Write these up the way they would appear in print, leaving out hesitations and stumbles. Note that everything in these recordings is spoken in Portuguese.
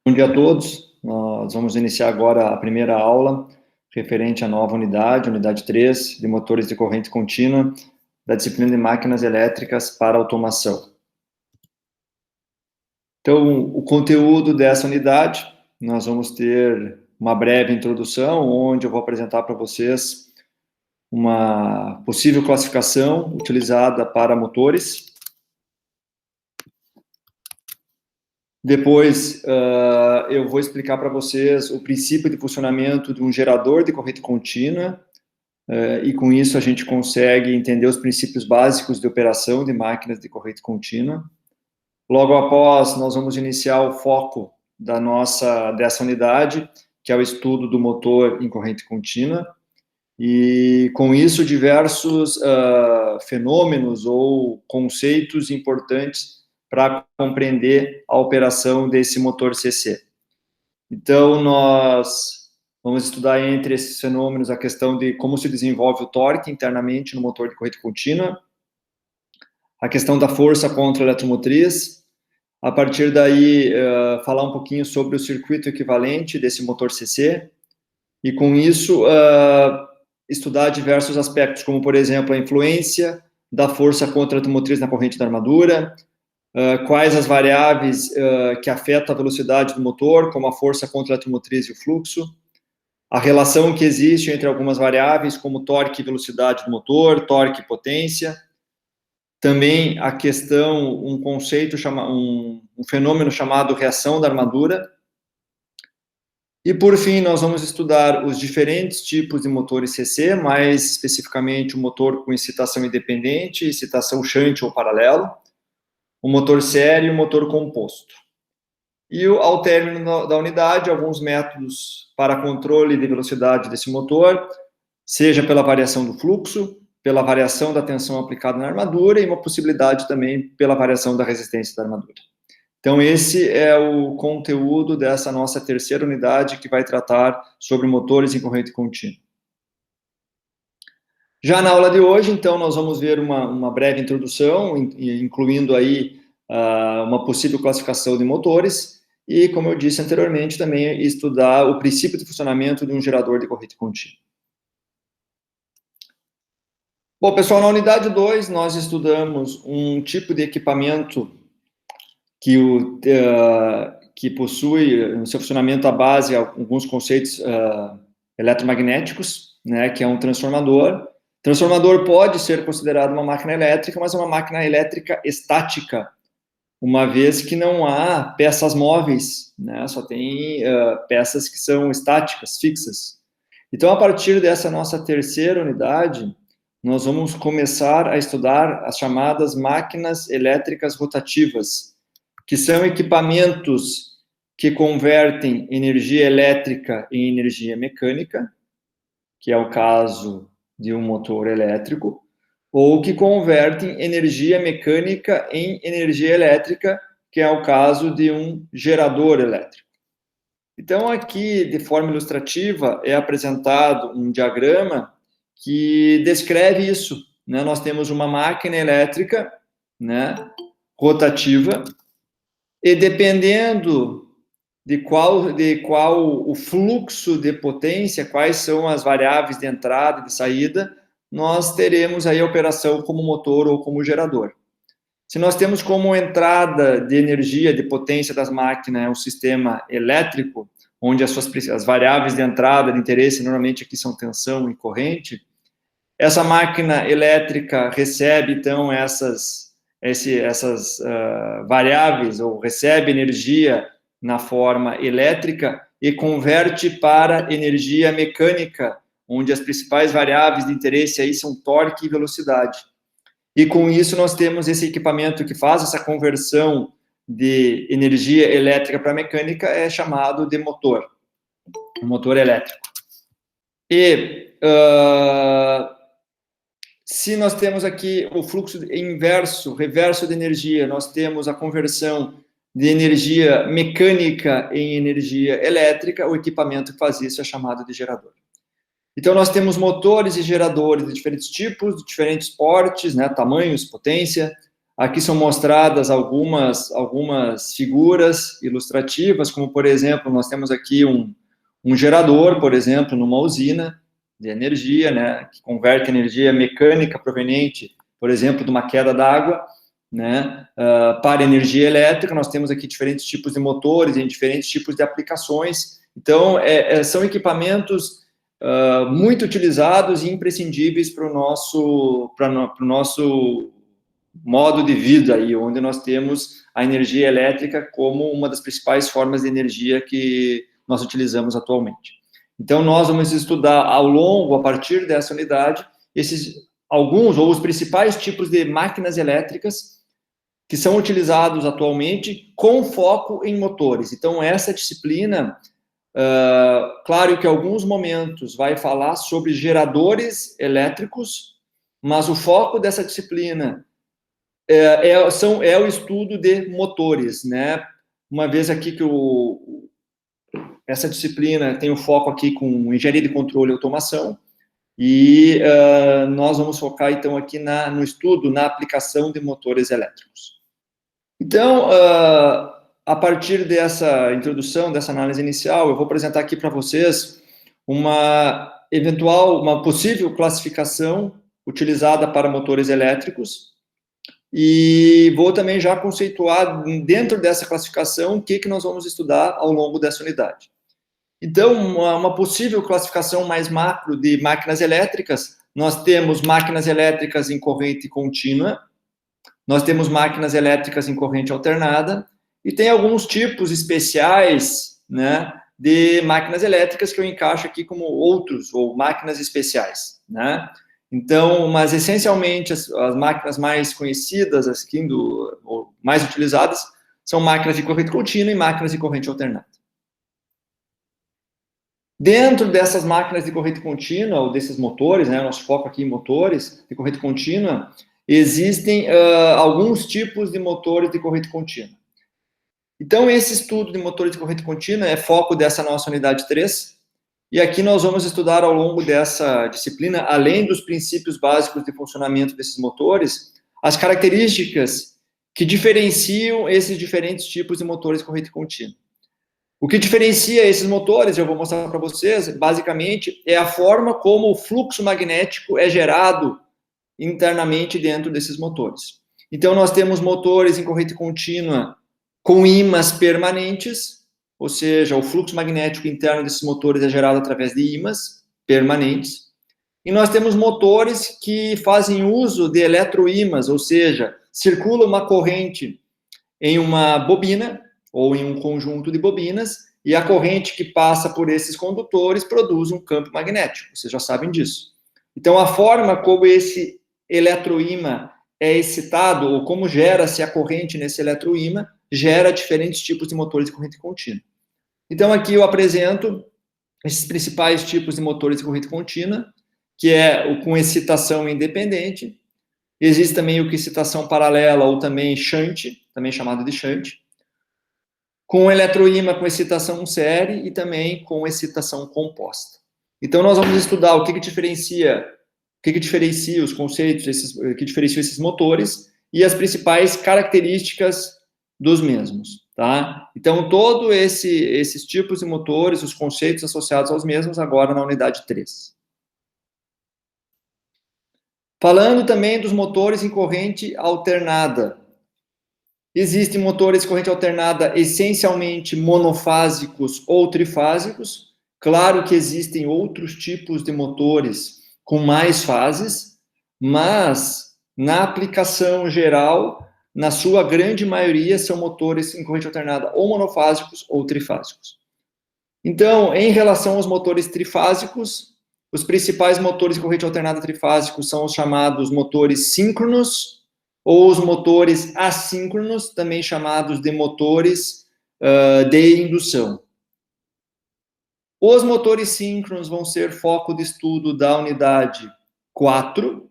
Bom dia a todos. Nós vamos iniciar agora a primeira aula referente à nova unidade 3, de motores de corrente contínua, da disciplina de máquinas elétricas para automação. Então, o conteúdo dessa unidade, nós vamos ter uma breve introdução, onde eu vou apresentar para vocês uma possível classificação utilizada para motores. Depois, eu vou explicar para vocês o princípio de funcionamento de um gerador de corrente contínua, e com isso a gente consegue entender os princípios básicos de operação de máquinas de corrente contínua. Logo após, nós vamos iniciar o foco dessa unidade, que é o estudo do motor em corrente contínua, e com isso diversos fenômenos ou conceitos importantes para compreender a operação desse motor CC. Então, nós vamos estudar entre esses fenômenos a questão de como se desenvolve o torque internamente no motor de corrente contínua, a questão da força contra a eletromotriz, a partir daí falar um pouquinho sobre o circuito equivalente desse motor CC, e com isso estudar diversos aspectos, como por exemplo a influência da força contra a eletromotriz na corrente da armadura, quais as variáveis que afetam a velocidade do motor, como a força contra a eletromotriz e o fluxo, a relação que existe entre algumas variáveis, como torque e velocidade do motor, torque e potência, também a questão, um conceito, um fenômeno chamado reação da armadura, e por fim nós vamos estudar os diferentes tipos de motores CC, mais especificamente o motor com excitação independente, excitação shunt ou paralelo, o motor série e o motor composto. E ao término da unidade, alguns métodos para controle de velocidade desse motor, seja pela variação do fluxo, pela variação da tensão aplicada na armadura e uma possibilidade também pela variação da resistência da armadura. Então, esse é o conteúdo dessa nossa terceira unidade, que vai tratar sobre motores em corrente contínua. Já na aula de hoje, então, nós vamos ver uma breve introdução, incluindo aí uma possível classificação de motores, e, como eu disse anteriormente, também estudar o princípio de funcionamento de um gerador de corrente contínua. Bom, pessoal, na unidade 2, nós estudamos um tipo de equipamento que possui no seu funcionamento à base alguns conceitos eletromagnéticos, né, que é um transformador. Transformador pode ser considerado uma máquina elétrica, mas é uma máquina elétrica estática, uma vez que não há peças móveis, né, só tem peças que são estáticas, fixas. Então, a partir dessa nossa terceira unidade, nós vamos começar a estudar as chamadas máquinas elétricas rotativas, que são equipamentos que convertem energia elétrica em energia mecânica, que é o caso de um motor elétrico, ou que convertem energia mecânica em energia elétrica, que é o caso de um gerador elétrico. Então, aqui, de forma ilustrativa, é apresentado um diagrama que descreve isso, né? Nós temos uma máquina elétrica, né, rotativa, e dependendo de qual o fluxo de potência, quais são as variáveis de entrada e de saída, nós teremos aí a operação como motor ou como gerador. Se nós temos como entrada de energia, de potência das máquinas, um sistema elétrico, onde as variáveis de entrada de interesse, normalmente aqui são tensão e corrente, essa máquina elétrica recebe, então, essas variáveis, ou recebe energia na forma elétrica e converte para energia mecânica, onde as principais variáveis de interesse aí são torque e velocidade. E com isso nós temos esse equipamento que faz essa conversão de energia elétrica para mecânica, é chamado de motor, motor elétrico. E se nós temos aqui o fluxo inverso, reverso de energia, nós temos a conversão de energia mecânica em energia elétrica, o equipamento que faz isso é chamado de gerador. Então, nós temos motores e geradores de diferentes tipos, de diferentes portes, né, tamanhos, potência. Aqui são mostradas algumas figuras ilustrativas, como, por exemplo, nós temos aqui um gerador, por exemplo, numa usina de energia, né, que converte energia mecânica proveniente, por exemplo, de uma queda d'água, né, para energia elétrica. Nós temos aqui diferentes tipos de motores em diferentes tipos de aplicações. Então, são equipamentos muito utilizados e imprescindíveis para o nosso modo de vida, aí, onde nós temos a energia elétrica como uma das principais formas de energia que nós utilizamos atualmente. Então, nós vamos estudar ao longo, a partir dessa unidade, alguns ou os principais tipos de máquinas elétricas que são utilizados atualmente com foco em motores. Então, essa disciplina, claro que em alguns momentos vai falar sobre geradores elétricos, mas o foco dessa disciplina é o estudo de motores, né? Uma vez aqui que essa disciplina tem o foco aqui com engenharia de controle e automação, e nós vamos focar, então, aqui no estudo, na aplicação de motores elétricos. Então, a partir dessa introdução, dessa análise inicial, eu vou apresentar aqui para vocês uma possível classificação utilizada para motores elétricos, e vou também já conceituar dentro dessa classificação o que nós vamos estudar ao longo dessa unidade. Então, uma possível classificação mais macro de máquinas elétricas, nós temos máquinas elétricas em corrente contínua, nós temos máquinas elétricas em corrente alternada, e tem alguns tipos especiais, né, de máquinas elétricas que eu encaixo aqui como outros, ou máquinas especiais, né? Então, mas essencialmente as máquinas mais conhecidas, ou mais utilizadas, são máquinas de corrente contínua e máquinas de corrente alternada. Dentro dessas máquinas de corrente contínua, ou desses motores, né, nosso foco aqui em motores de corrente contínua, existem alguns tipos de motores de corrente contínua. Então, esse estudo de motores de corrente contínua é foco dessa nossa unidade 3, e aqui nós vamos estudar ao longo dessa disciplina, além dos princípios básicos de funcionamento desses motores, as características que diferenciam esses diferentes tipos de motores de corrente contínua. O que diferencia esses motores, eu vou mostrar para vocês, basicamente, é a forma como o fluxo magnético é gerado internamente dentro desses motores. Então, nós temos motores em corrente contínua com ímãs permanentes, ou seja, o fluxo magnético interno desses motores é gerado através de ímãs permanentes. E nós temos motores que fazem uso de eletroímãs, ou seja, circula uma corrente em uma bobina, ou em um conjunto de bobinas, e a corrente que passa por esses condutores produz um campo magnético, vocês já sabem disso. Então, a forma como esse eletroímã é excitado, ou como gera-se a corrente nesse eletroímã, gera diferentes tipos de motores de corrente contínua. Então, aqui eu apresento esses principais tipos de motores de corrente contínua, que é o com excitação independente. Existe também o com excitação paralela, ou também shunt, também chamado de shunt. Com eletroímã com excitação série e também com excitação composta. Então, nós vamos estudar o que diferencia os conceitos, que diferenciam esses motores e as principais características dos mesmos, tá? Então, todos esses tipos de motores, os conceitos associados aos mesmos, agora na unidade 3. Falando também dos motores em corrente alternada. Existem motores de corrente alternada essencialmente monofásicos ou trifásicos. Claro que existem outros tipos de motores com mais fases, mas na aplicação geral, na sua grande maioria, são motores em corrente alternada ou monofásicos ou trifásicos. Então, em relação aos motores trifásicos, os principais motores de corrente alternada trifásicos são os chamados motores síncronos ou os motores assíncronos, também chamados de motores de indução. Os motores síncronos vão ser foco de estudo da unidade 4,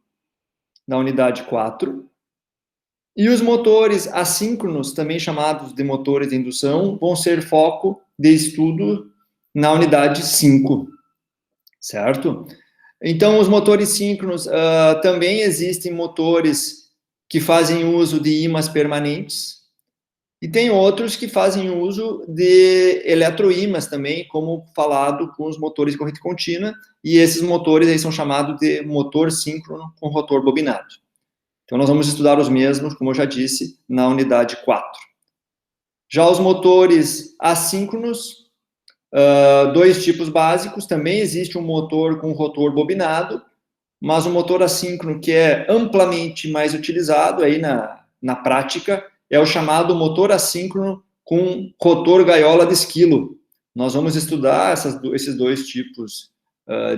e os motores assíncronos, também chamados de motores de indução, vão ser foco de estudo na unidade 5, certo? Então, os motores síncronos, também existem motores que fazem uso de ímãs permanentes, e tem outros que fazem uso de eletroímãs também, como falado com os motores de corrente contínua, e esses motores aí são chamados de motor síncrono com rotor bobinado. Então, nós vamos estudar os mesmos, como eu já disse, na unidade 4. Já os motores assíncronos, dois tipos básicos, também existe um motor com rotor bobinado, mas o motor assíncrono que é amplamente mais utilizado aí na prática é o chamado motor assíncrono com rotor gaiola de esquilo. Nós vamos estudar esses dois tipos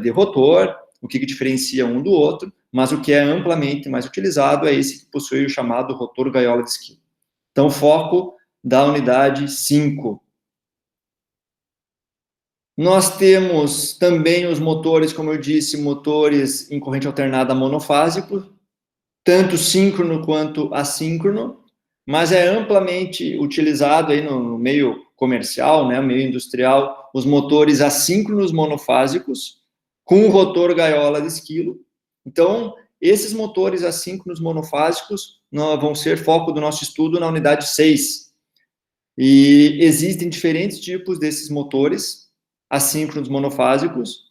de rotor, o que diferencia um do outro, mas o que é amplamente mais utilizado é esse que possui o chamado rotor gaiola de esquilo. Então, foco da unidade 5. Nós temos também os motores, como eu disse, motores em corrente alternada monofásico, tanto síncrono quanto assíncrono, mas é amplamente utilizado aí no meio comercial, né, no meio industrial, os motores assíncronos monofásicos, com rotor gaiola de esquilo. Então, esses motores assíncronos monofásicos vão ser foco do nosso estudo na unidade 6. E existem diferentes tipos desses motores assíncronos monofásicos,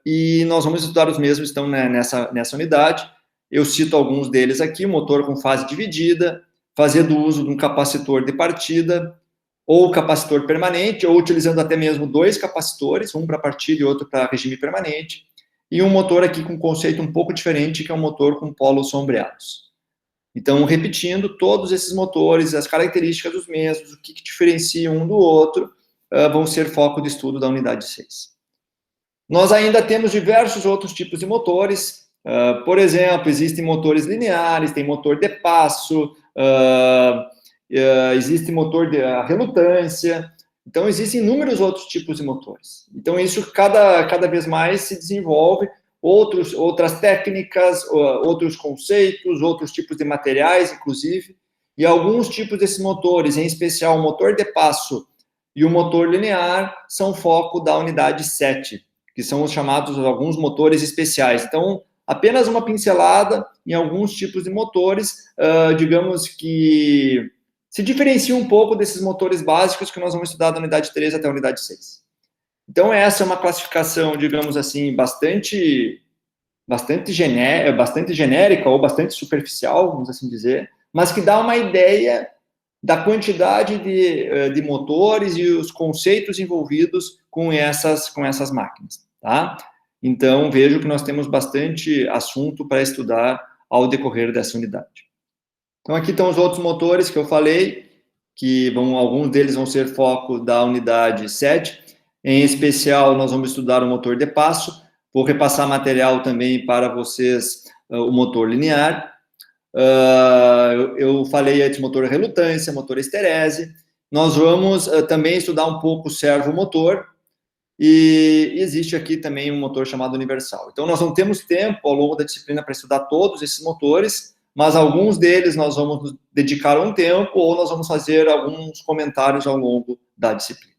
e nós vamos estudar os mesmos, então, né, nessa unidade. Eu cito alguns deles aqui: motor com fase dividida, fazendo uso de um capacitor de partida, ou capacitor permanente, ou utilizando até mesmo dois capacitores, um para partida e outro para regime permanente, e um motor aqui com um conceito um pouco diferente, que é um motor com polos sombreados. Então, repetindo, todos esses motores, as características dos mesmos, o que diferencia um do outro, vão ser foco de estudo da unidade 6. Nós ainda temos diversos outros tipos de motores. Por exemplo, existem motores lineares, tem motor de passo, existe motor de relutância. Então, existem inúmeros outros tipos de motores. Então, isso cada vez mais se desenvolve, outras técnicas, outros conceitos, outros tipos de materiais, inclusive, e alguns tipos desses motores, em especial o motor de passo e o motor linear, são foco da unidade 7, que são os chamados alguns motores especiais. Então, apenas uma pincelada em alguns tipos de motores, digamos que se diferencia um pouco desses motores básicos que nós vamos estudar da unidade 3 até a unidade 6. Então, essa é uma classificação, digamos assim, bastante genérica ou bastante superficial, vamos assim dizer, mas que dá uma ideia da quantidade de motores e os conceitos envolvidos com essas máquinas, tá? Então, vejo que nós temos bastante assunto para estudar ao decorrer dessa unidade. Então, aqui estão os outros motores que eu falei, que alguns deles vão ser foco da unidade 7. Em especial, nós vamos estudar o motor de passo. Vou repassar material também para vocês, o motor linear. Eu falei antes motor relutância, motor esterese. Nós vamos também estudar um pouco o servomotor, e existe aqui também um motor chamado universal. Então, nós não temos tempo ao longo da disciplina para estudar todos esses motores, mas alguns deles nós vamos dedicar um tempo, ou nós vamos fazer alguns comentários ao longo da disciplina.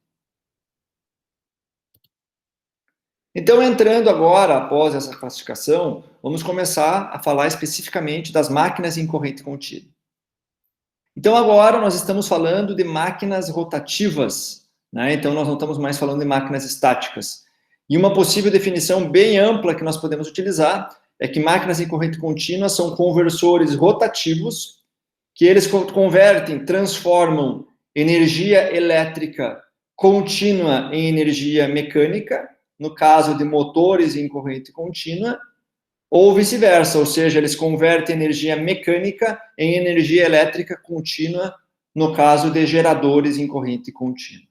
Então, entrando agora, após essa classificação, vamos começar a falar especificamente das máquinas em corrente contínua. Então, agora nós estamos falando de máquinas rotativas, né? Então, nós não estamos mais falando de máquinas estáticas. E uma possível definição bem ampla que nós podemos utilizar é que máquinas em corrente contínua são conversores rotativos, que eles transformam energia elétrica contínua em energia mecânica, no caso de motores em corrente contínua, ou vice-versa, ou seja, eles convertem energia mecânica em energia elétrica contínua, no caso de geradores em corrente contínua.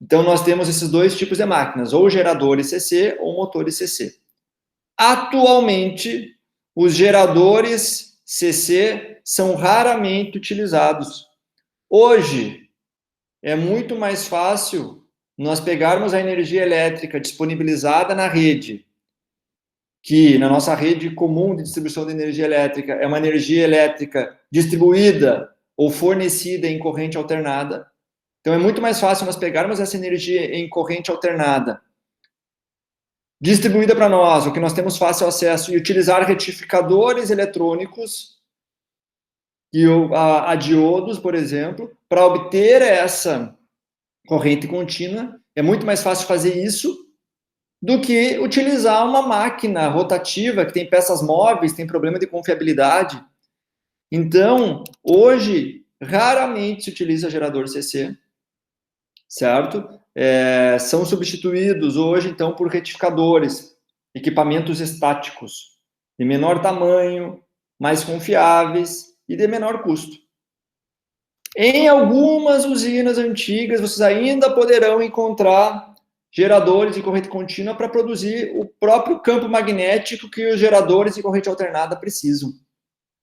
Então, nós temos esses dois tipos de máquinas, ou geradores CC ou motores CC. Atualmente, os geradores CC são raramente utilizados. Hoje, é muito mais fácil nós pegarmos a energia elétrica disponibilizada na rede, que na nossa rede comum de distribuição de energia elétrica é uma energia elétrica distribuída ou fornecida em corrente alternada. Então, é muito mais fácil nós pegarmos essa energia em corrente alternada, distribuída para nós, o que nós temos fácil acesso, e utilizar retificadores eletrônicos que a diodos, por exemplo, para obter essa corrente contínua, é muito mais fácil fazer isso do que utilizar uma máquina rotativa que tem peças móveis, tem problema de confiabilidade. Então, hoje, raramente se utiliza gerador CC, certo? São substituídos hoje, então, por retificadores, equipamentos estáticos, de menor tamanho, mais confiáveis e de menor custo. Em algumas usinas antigas, vocês ainda poderão encontrar geradores de corrente contínua para produzir o próprio campo magnético que os geradores de corrente alternada precisam,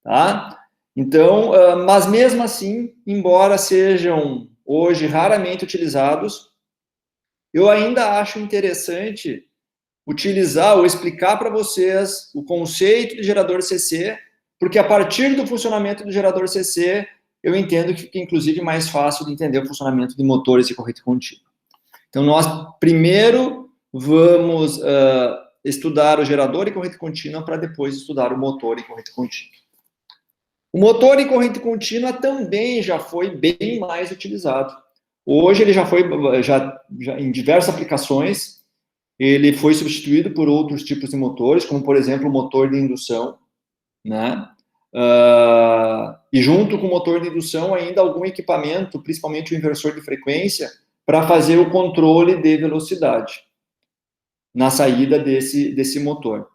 tá? Então, mas mesmo assim, embora sejam hoje raramente utilizados, eu ainda acho interessante utilizar ou explicar para vocês o conceito de gerador CC, porque a partir do funcionamento do gerador CC, eu entendo que fica, inclusive, mais fácil de entender o funcionamento de motores de corrente contínua. Então, nós primeiro vamos estudar o gerador em corrente contínua para depois estudar o motor em corrente contínua. O motor em corrente contínua também já foi bem mais utilizado. Hoje ele já foi, em diversas aplicações, ele foi substituído por outros tipos de motores, como, por exemplo, o motor de indução, né? E junto com o motor de indução, ainda algum equipamento, principalmente o inversor de frequência, para fazer o controle de velocidade na saída desse motor.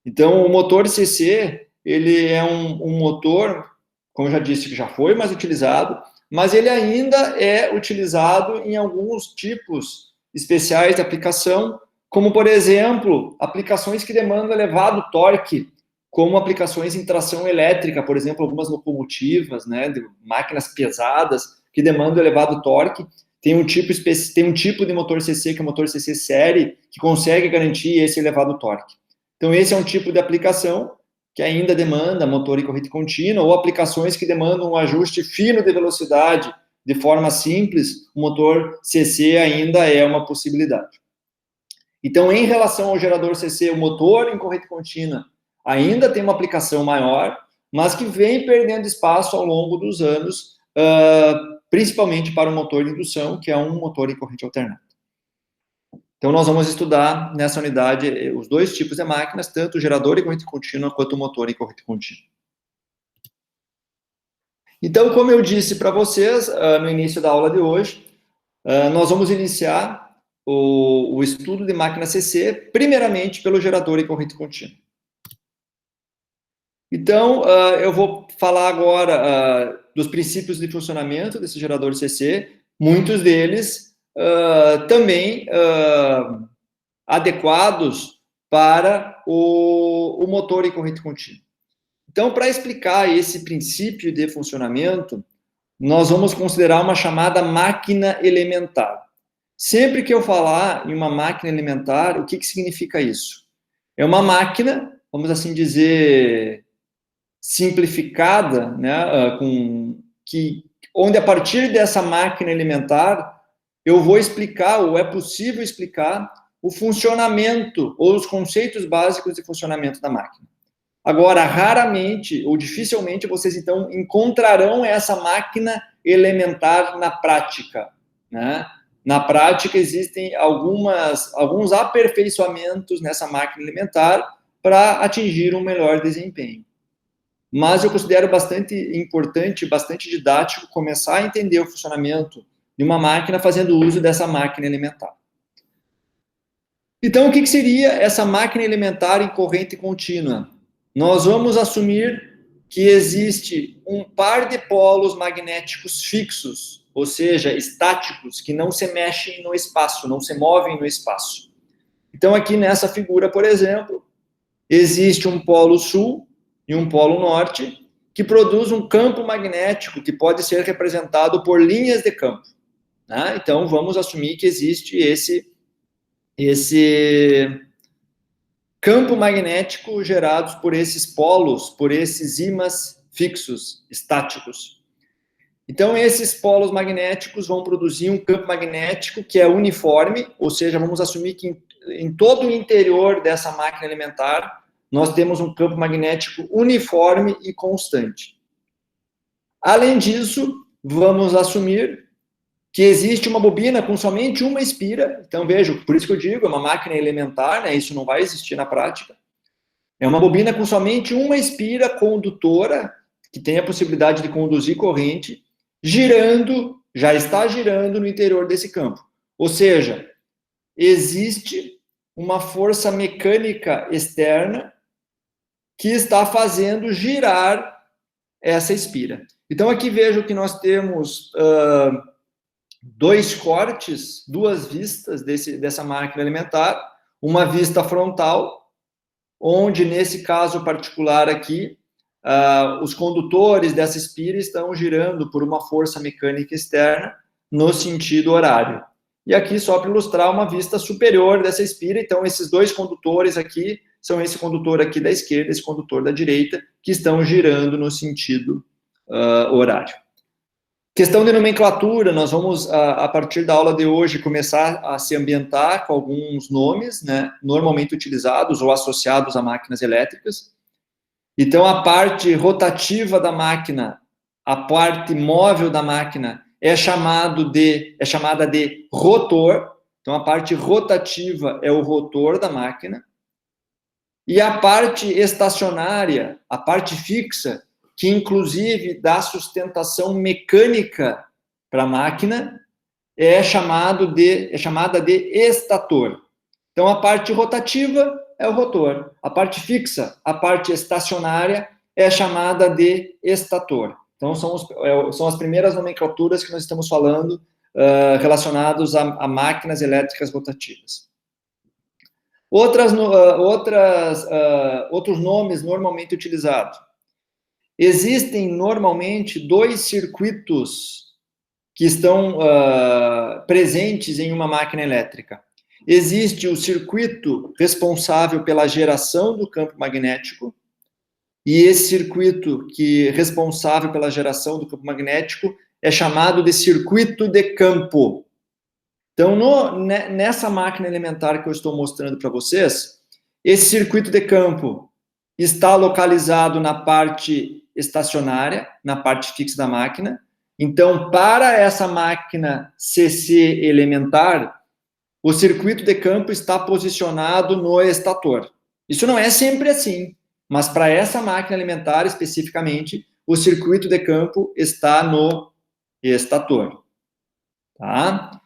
Então, o motor CC, ele é um motor, como eu já disse, que já foi mais utilizado, mas ele ainda é utilizado em alguns tipos especiais de aplicação, como, por exemplo, aplicações que demandam elevado torque, como aplicações em tração elétrica, por exemplo, algumas locomotivas, né, de máquinas pesadas que demandam elevado torque. Tem um tipo de motor CC, que é o motor CC série, que consegue garantir esse elevado torque. Então, esse é um tipo de aplicação que ainda demanda motor em corrente contínua, ou aplicações que demandam um ajuste fino de velocidade de forma simples, o motor CC ainda é uma possibilidade. Então, em relação ao gerador CC, o motor em corrente contínua ainda tem uma aplicação maior, mas que vem perdendo espaço ao longo dos anos, principalmente para o motor de indução, que é um motor em corrente alternada. Então, nós vamos estudar nessa unidade os dois tipos de máquinas, tanto o gerador em corrente contínua quanto o motor em corrente contínua. Então, como eu disse para vocês no início da aula de hoje, nós vamos iniciar o estudo de máquina CC, primeiramente pelo gerador em corrente contínua. Então, eu vou falar agora dos princípios de funcionamento desse gerador CC, muitos deles também adequados para o motor em corrente contínua. Então, para explicar esse princípio de funcionamento, nós vamos considerar uma chamada máquina elementar. Sempre que eu falar em uma máquina elementar, o que significa isso? É uma máquina, vamos assim dizer, simplificada, né, onde a partir dessa máquina elementar eu vou explicar, ou é possível explicar, o funcionamento ou os conceitos básicos de funcionamento da máquina. Agora, raramente ou dificilmente vocês, então, encontrarão essa máquina elementar na prática, né? Na prática, existem alguns aperfeiçoamentos nessa máquina elementar para atingir um melhor desempenho. Mas eu considero bastante importante, bastante didático, começar a entender o funcionamento de uma máquina fazendo uso dessa máquina elementar. Então, o que seria essa máquina elementar em corrente contínua? Nós vamos assumir que existe um par de polos magnéticos fixos, ou seja, estáticos, que não se mexem no espaço, não se movem no espaço. Então, aqui nessa figura, por exemplo, existe um polo sul e um polo norte, que produz um campo magnético que pode ser representado por linhas de campo. Né? Então, vamos assumir que existe esse campo magnético gerados por esses polos, por esses ímãs fixos, estáticos. Então, esses polos magnéticos vão produzir um campo magnético que é uniforme, ou seja, vamos assumir que em todo o interior dessa máquina elementar, nós temos um campo magnético uniforme e constante. Além disso, vamos assumir que existe uma bobina com somente uma espira. Então, vejo, por isso que eu digo, é uma máquina elementar, né? Isso não vai existir na prática. É uma bobina com somente uma espira condutora, que tem a possibilidade de conduzir corrente, girando, já está girando no interior desse campo. Ou seja, existe uma força mecânica externa que está fazendo girar essa espira. Então, aqui vejo que nós temos dois cortes, duas vistas dessa máquina elementar, uma vista frontal, onde, nesse caso particular aqui, os condutores dessa espira estão girando por uma força mecânica externa no sentido horário. E aqui, só para ilustrar, uma vista superior dessa espira, então esses dois condutores aqui são esse condutor aqui da esquerda, esse condutor da direita, que estão girando no sentido horário. Questão de nomenclatura, nós vamos, a partir da aula de hoje, começar a se ambientar com alguns nomes, né, normalmente utilizados ou associados a máquinas elétricas. Então, a parte rotativa da máquina, a parte móvel da máquina, é chamada de rotor. Então, a parte rotativa é o rotor da máquina. E a parte estacionária, a parte fixa, que inclusive dá sustentação mecânica para a máquina, é chamada de estator. Então, a parte rotativa é o rotor. A parte fixa, a parte estacionária, é chamada de estator. Então, são as primeiras nomenclaturas que nós estamos falando relacionados a máquinas elétricas rotativas. Outros nomes normalmente utilizados. Existem normalmente dois circuitos que estão presentes em uma máquina elétrica. Existe o circuito responsável pela geração do campo magnético, e esse circuito responsável pela geração do campo magnético é chamado de circuito de campo. Então, nessa máquina elementar que eu estou mostrando para vocês, esse circuito de campo está localizado na parte estacionária, na parte fixa da máquina. Então, para essa máquina CC elementar, o circuito de campo está posicionado no estator. Isso não é sempre assim, mas para essa máquina elementar especificamente, o circuito de campo está no estator. Tá?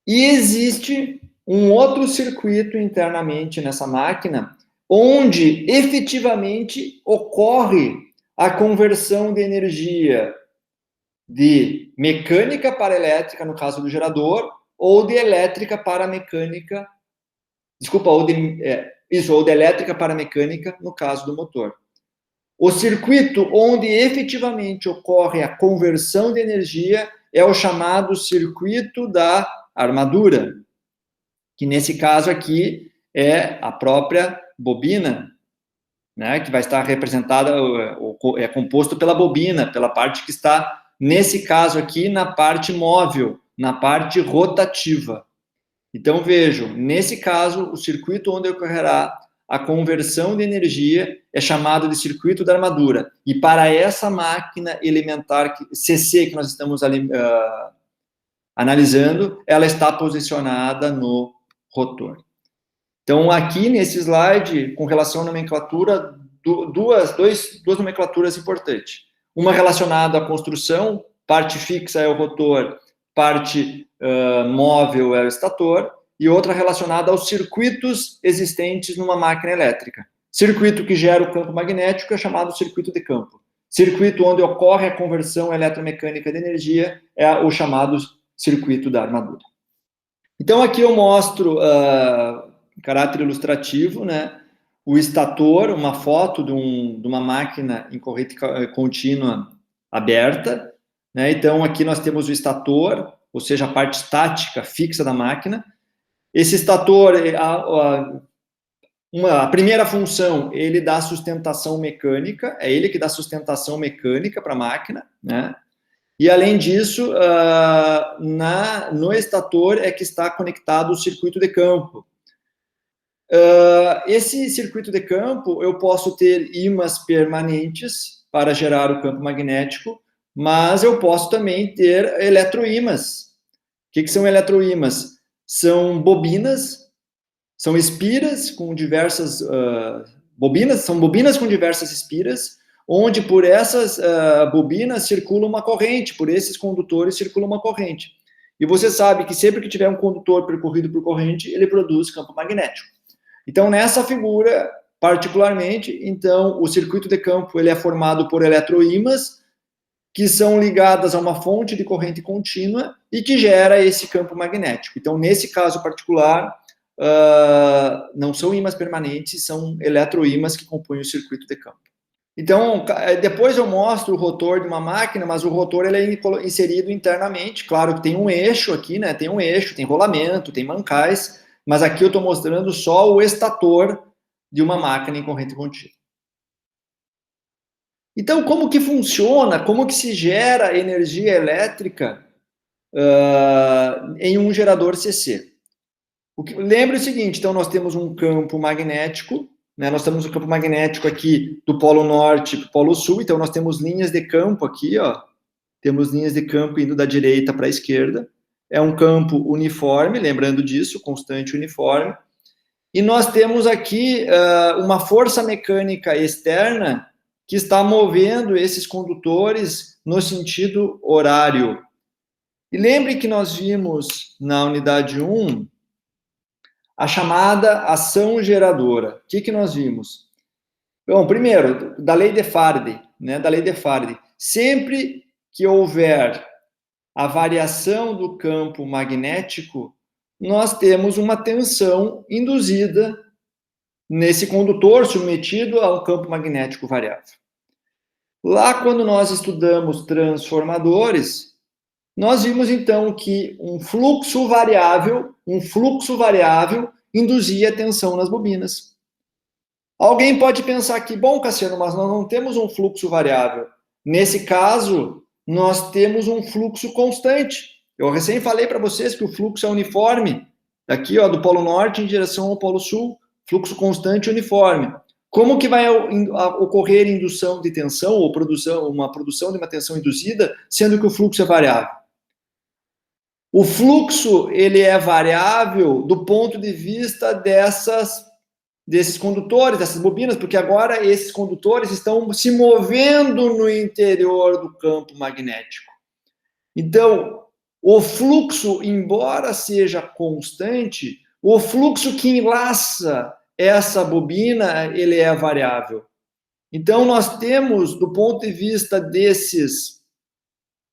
E existe um outro circuito internamente nessa máquina, onde efetivamente ocorre a conversão de energia de mecânica para elétrica, no caso do gerador, ou de elétrica para mecânica, ou de elétrica para mecânica, no caso do motor. O circuito onde efetivamente ocorre a conversão de energia é o chamado circuito da armadura, que nesse caso aqui é a própria bobina, né, que vai estar representada, é composto pela bobina, pela parte que está, nesse caso aqui, na parte móvel, na parte rotativa. Então, vejam, nesse caso, o circuito onde ocorrerá a conversão de energia é chamado de circuito da armadura. E para essa máquina elementar, CC, que nós estamos analisando, ela está posicionada no rotor. Então, aqui nesse slide, com relação à nomenclatura, duas nomenclaturas importantes. Uma relacionada à construção, parte fixa é o rotor, parte móvel é o estator, e outra relacionada aos circuitos existentes numa máquina elétrica. Circuito que gera o campo magnético é chamado circuito de campo. Circuito onde ocorre a conversão eletromecânica de energia é o chamado circuito da armadura. Então, aqui eu mostro, em caráter ilustrativo, né, o estator, uma foto de uma máquina em corrente contínua aberta, né? Então, aqui nós temos o estator, ou seja, a parte estática fixa da máquina. Esse estator, a primeira função, ele dá sustentação mecânica, é ele que dá sustentação mecânica para a máquina, né? E, além disso, no estator é que está conectado o circuito de campo. Esse circuito de campo, eu posso ter ímãs permanentes para gerar o campo magnético mas eu posso também ter eletroímãs. O que são eletroímãs? São bobinas, são espiras com diversas bobinas, são bobinas com diversas espiras, onde por essas bobinas circula uma corrente, por esses condutores circula uma corrente. E você sabe que sempre que tiver um condutor percorrido por corrente, ele produz campo magnético. Então, nessa figura, particularmente, então, o circuito de campo ele é formado por eletroímãs que são ligadas a uma fonte de corrente contínua e que gera esse campo magnético. Então, nesse caso particular, não são ímãs permanentes, são eletroímãs que compõem o circuito de campo. Então, depois eu mostro o rotor de uma máquina, mas o rotor ele é inserido internamente. Claro que tem um eixo aqui, né? Tem um eixo, tem rolamento, tem mancais, mas aqui eu estou mostrando só o estator de uma máquina em corrente contínua. Então, como que funciona, como que se gera energia elétrica em um gerador CC? Lembre o seguinte, então nós temos um campo magnético, né? Nós temos um campo magnético aqui do polo norte para o polo sul, então nós temos linhas de campo aqui, ó, temos linhas de campo indo da direita para a esquerda, é um campo uniforme, lembrando disso, constante uniforme, e nós temos aqui uma força mecânica externa que está movendo esses condutores no sentido horário. E lembre que nós vimos na unidade 1 a chamada ação geradora. O que nós vimos? Bom, primeiro, da lei de Faraday, né? Da lei de Faraday. Sempre que houver a variação do campo magnético, nós temos uma tensão induzida nesse condutor submetido a um campo magnético variável. Lá, quando nós estudamos transformadores, nós vimos, então, que um fluxo variável induzia tensão nas bobinas. Alguém pode pensar que, bom, Cassiano, mas nós não temos um fluxo variável. Nesse caso, nós temos um fluxo constante. Eu recém falei para vocês que o fluxo é uniforme, daqui, ó, do polo norte em direção ao polo sul, fluxo constante uniforme. Como que vai ocorrer indução de tensão ou uma produção de uma tensão induzida, sendo que o fluxo é variável? O fluxo ele é variável do ponto de vista desses condutores, dessas bobinas, porque agora esses condutores estão se movendo no interior do campo magnético. Então, o fluxo, embora seja constante, o fluxo que enlaça essa bobina, ele é variável. Então, nós temos, do ponto de vista desses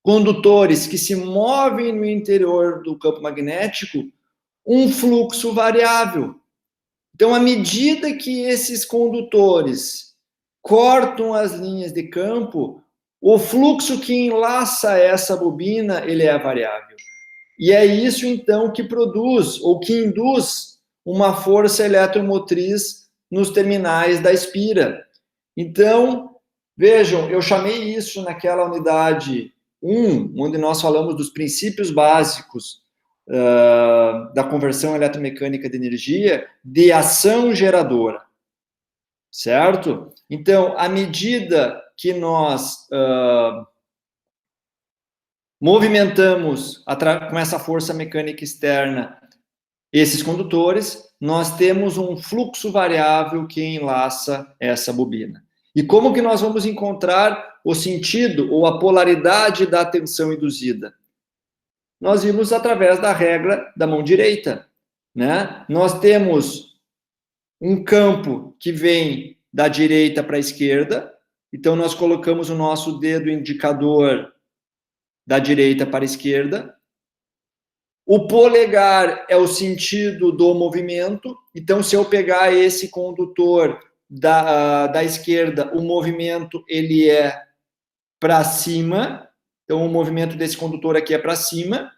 condutores que se movem no interior do campo magnético, um fluxo variável. Então, à medida que esses condutores cortam as linhas de campo, o fluxo que enlaça essa bobina, ele é variável. E é isso, então, que produz, ou que induz, uma força eletromotriz nos terminais da espira. Então, vejam, eu chamei isso naquela unidade 1, onde nós falamos dos princípios básicos da conversão eletromecânica de energia, de ação geradora, certo? Então, à medida que nós movimentamos com essa força mecânica externa esses condutores, nós temos um fluxo variável que enlaça essa bobina. E como que nós vamos encontrar o sentido ou a polaridade da tensão induzida? Nós vimos através da regra da mão direita, né? Nós temos um campo que vem da direita para a esquerda, então nós colocamos o nosso dedo indicador da direita para a esquerda. O polegar é o sentido do movimento, então se eu pegar esse condutor da esquerda, o movimento ele é para cima, então o movimento desse condutor aqui é para cima,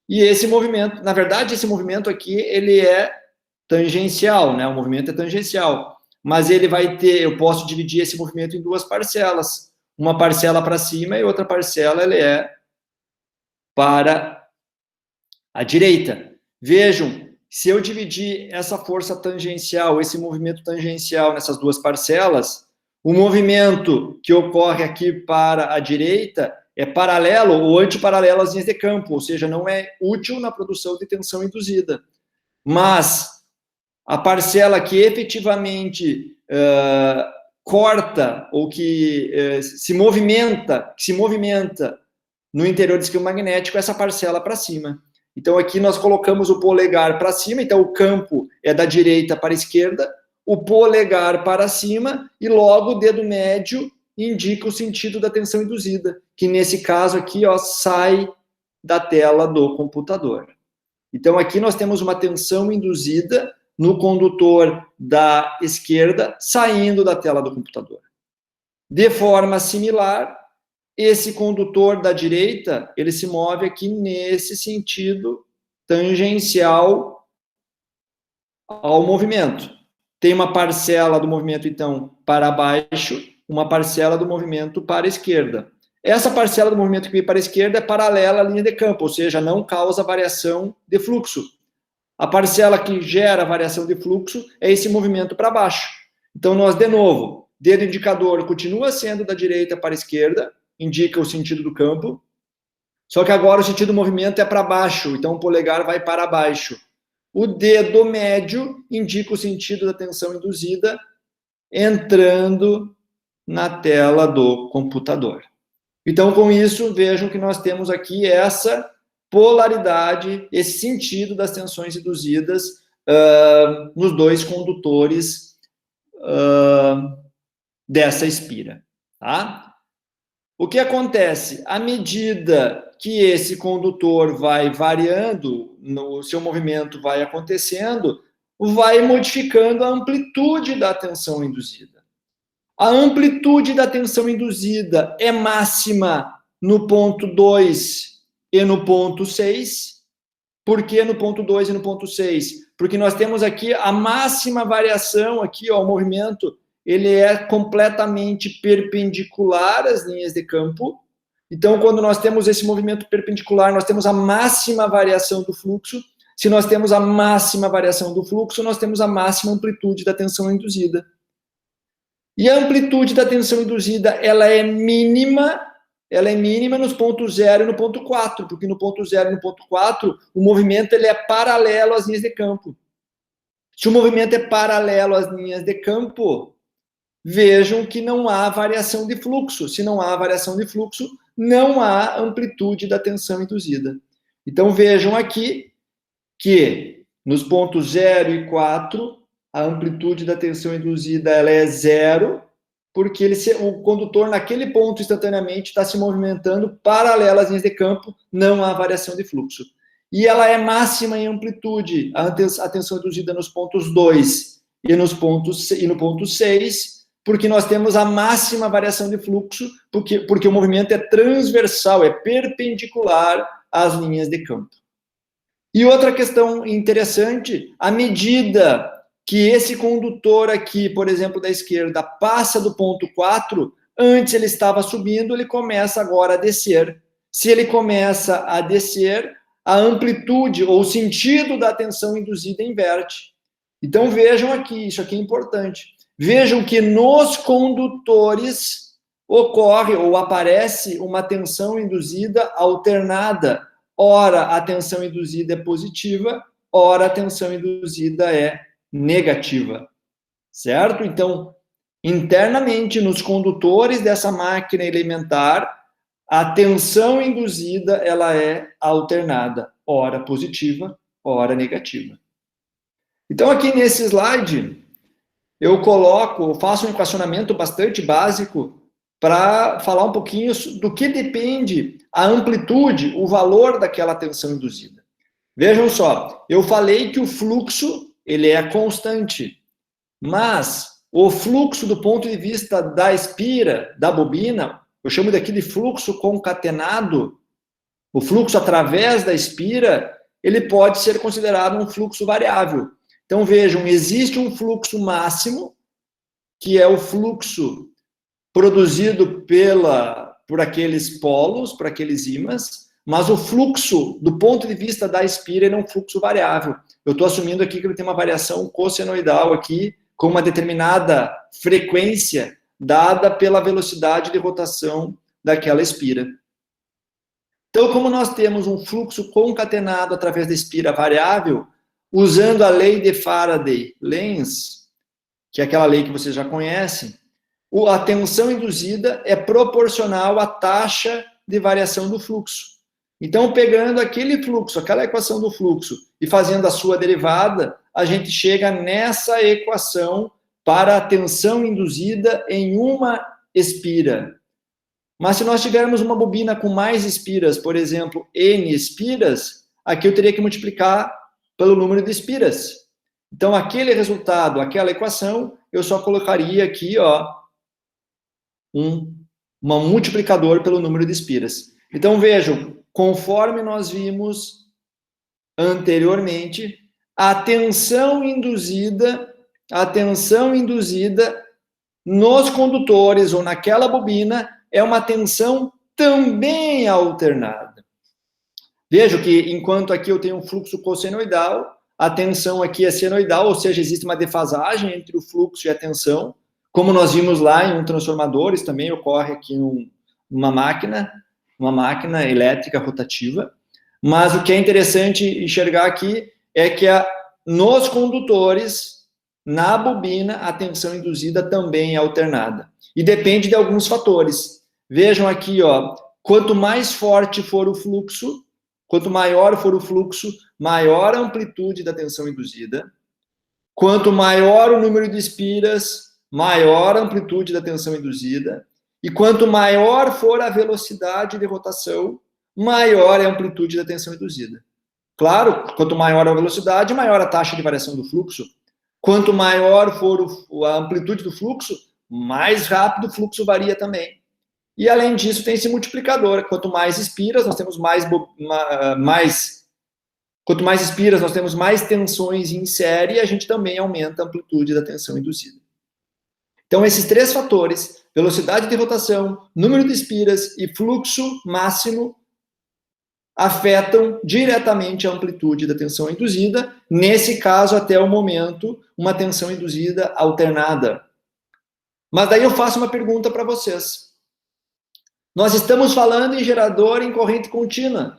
e esse movimento, na verdade, esse movimento aqui, ele é tangencial, né? O movimento é tangencial, mas ele vai ter, eu posso dividir esse movimento em duas parcelas, uma parcela para cima e outra parcela ele é para a direita. Vejam, se eu dividir essa força tangencial, esse movimento tangencial nessas duas parcelas, o movimento que ocorre aqui para a direita é paralelo ou antiparalelo às linhas de campo, ou seja, não é útil na produção de tensão induzida. Mas a parcela que efetivamente corta ou que se movimenta no interior do esquema magnético, essa parcela para cima. Então, aqui nós colocamos o polegar para cima, então o campo é da direita para a esquerda, o polegar para cima, e logo o dedo médio indica o sentido da tensão induzida, que nesse caso aqui, ó, sai da tela do computador. Então, aqui nós temos uma tensão induzida no condutor da esquerda, saindo da tela do computador. De forma similar, esse condutor da direita, ele se move aqui nesse sentido tangencial ao movimento. Tem uma parcela do movimento, então, para baixo, uma parcela do movimento para a esquerda. Essa parcela do movimento que vem para a esquerda é paralela à linha de campo, ou seja, não causa variação de fluxo. A parcela que gera variação de fluxo é esse movimento para baixo. Então, nós, de novo, dedo indicador continua sendo da direita para a esquerda, indica o sentido do campo, só que agora o sentido do movimento é para baixo, então o polegar vai para baixo. O dedo médio indica o sentido da tensão induzida entrando na tela do computador. Então, com isso, vejam que nós temos aqui essa polaridade, esse sentido das tensões induzidas nos dois condutores dessa espira. Tá? O que acontece? À medida que esse condutor vai variando, o seu movimento vai acontecendo, vai modificando a amplitude da tensão induzida. A amplitude da tensão induzida é máxima no ponto 2 e no ponto 6. Por que no ponto 2 e no ponto 6? Porque nós temos aqui a máxima variação, aqui, ó, o movimento, ele é completamente perpendicular às linhas de campo. Então, quando nós temos esse movimento perpendicular, nós temos a máxima variação do fluxo. Se nós temos a máxima variação do fluxo, nós temos a máxima amplitude da tensão induzida. E a amplitude da tensão induzida, ela é mínima nos pontos 0 e no ponto 4, porque no ponto 0 e no ponto 4, o movimento ele é paralelo às linhas de campo. Se o movimento é paralelo às linhas de campo, vejam que não há variação de fluxo. Se não há variação de fluxo, não há amplitude da tensão induzida. Então, vejam aqui que nos pontos 0 e 4, a amplitude da tensão induzida ela é 0, porque o condutor, naquele ponto, instantaneamente, está se movimentando paralelo às linhas de campo, não há variação de fluxo. E ela é máxima em amplitude, a tensão induzida nos pontos 2 e no ponto 6, porque nós temos a máxima variação de fluxo, porque o movimento é transversal, é perpendicular às linhas de campo. E outra questão interessante, à medida que esse condutor aqui, por exemplo, da esquerda, passa do ponto 4, antes ele estava subindo, ele começa agora a descer. Se ele começa a descer, a amplitude ou o sentido da tensão induzida inverte. Então vejam aqui, isso aqui é importante. Vejam que nos condutores ocorre ou aparece uma tensão induzida alternada. Ora, a tensão induzida é positiva, ora, a tensão induzida é negativa. Certo? Então, internamente, nos condutores dessa máquina elementar, a tensão induzida ela é alternada, ora positiva, ora negativa. Então, aqui nesse slide, eu faço um equacionamento bastante básico para falar um pouquinho do que depende a amplitude, o valor daquela tensão induzida. Vejam só, eu falei que o fluxo ele é constante, mas o fluxo do ponto de vista da espira, da bobina, eu chamo daqui de fluxo concatenado, o fluxo através da espira, ele pode ser considerado um fluxo variável. Então, vejam, existe um fluxo máximo, que é o fluxo produzido por aqueles polos, por aqueles ímãs, mas o fluxo, do ponto de vista da espira, ele é um fluxo variável. Eu estou assumindo aqui que ele tem uma variação cossenoidal aqui, com uma determinada frequência, dada pela velocidade de rotação daquela espira. Então, como nós temos um fluxo concatenado através da espira variável, usando a lei de Faraday-Lenz, que é aquela lei que vocês já conhecem, a tensão induzida é proporcional à taxa de variação do fluxo. Então, pegando aquele fluxo, aquela equação do fluxo, e fazendo a sua derivada, a gente chega nessa equação para a tensão induzida em uma espira. Mas se nós tivermos uma bobina com mais espiras, por exemplo, N espiras, aqui eu teria que multiplicar pelo número de espiras. Então, aquele resultado, aquela equação, eu só colocaria aqui, ó, um multiplicador pelo número de espiras. Então, vejam, conforme nós vimos anteriormente, a tensão induzida nos condutores ou naquela bobina é uma tensão também alternada. Vejo que, enquanto aqui eu tenho um fluxo cossenoidal, a tensão aqui é senoidal, ou seja, existe uma defasagem entre o fluxo e a tensão, como nós vimos lá em um transformador, isso também ocorre aqui numa máquina elétrica rotativa. Mas o que é interessante enxergar aqui é que nos condutores, na bobina, a tensão induzida também é alternada. E depende de alguns fatores. Vejam aqui, ó, quanto mais forte for o fluxo, quanto maior for o fluxo, maior a amplitude da tensão induzida. Quanto maior o número de espiras, maior a amplitude da tensão induzida. E quanto maior for a velocidade de rotação, maior é a amplitude da tensão induzida. Claro, quanto maior a velocidade, maior a taxa de variação do fluxo. Quanto maior for a amplitude do fluxo, mais rápido o fluxo varia também. E, além disso, tem esse multiplicador. Quanto mais espiras, nós temos quanto mais espiras, nós temos mais tensões em série e a gente também aumenta a amplitude da tensão induzida. Então, esses três fatores, velocidade de rotação, número de espiras e fluxo máximo, afetam diretamente a amplitude da tensão induzida, nesse caso, até o momento, uma tensão induzida alternada. Mas daí eu faço uma pergunta para vocês. Nós estamos falando em gerador em corrente contínua,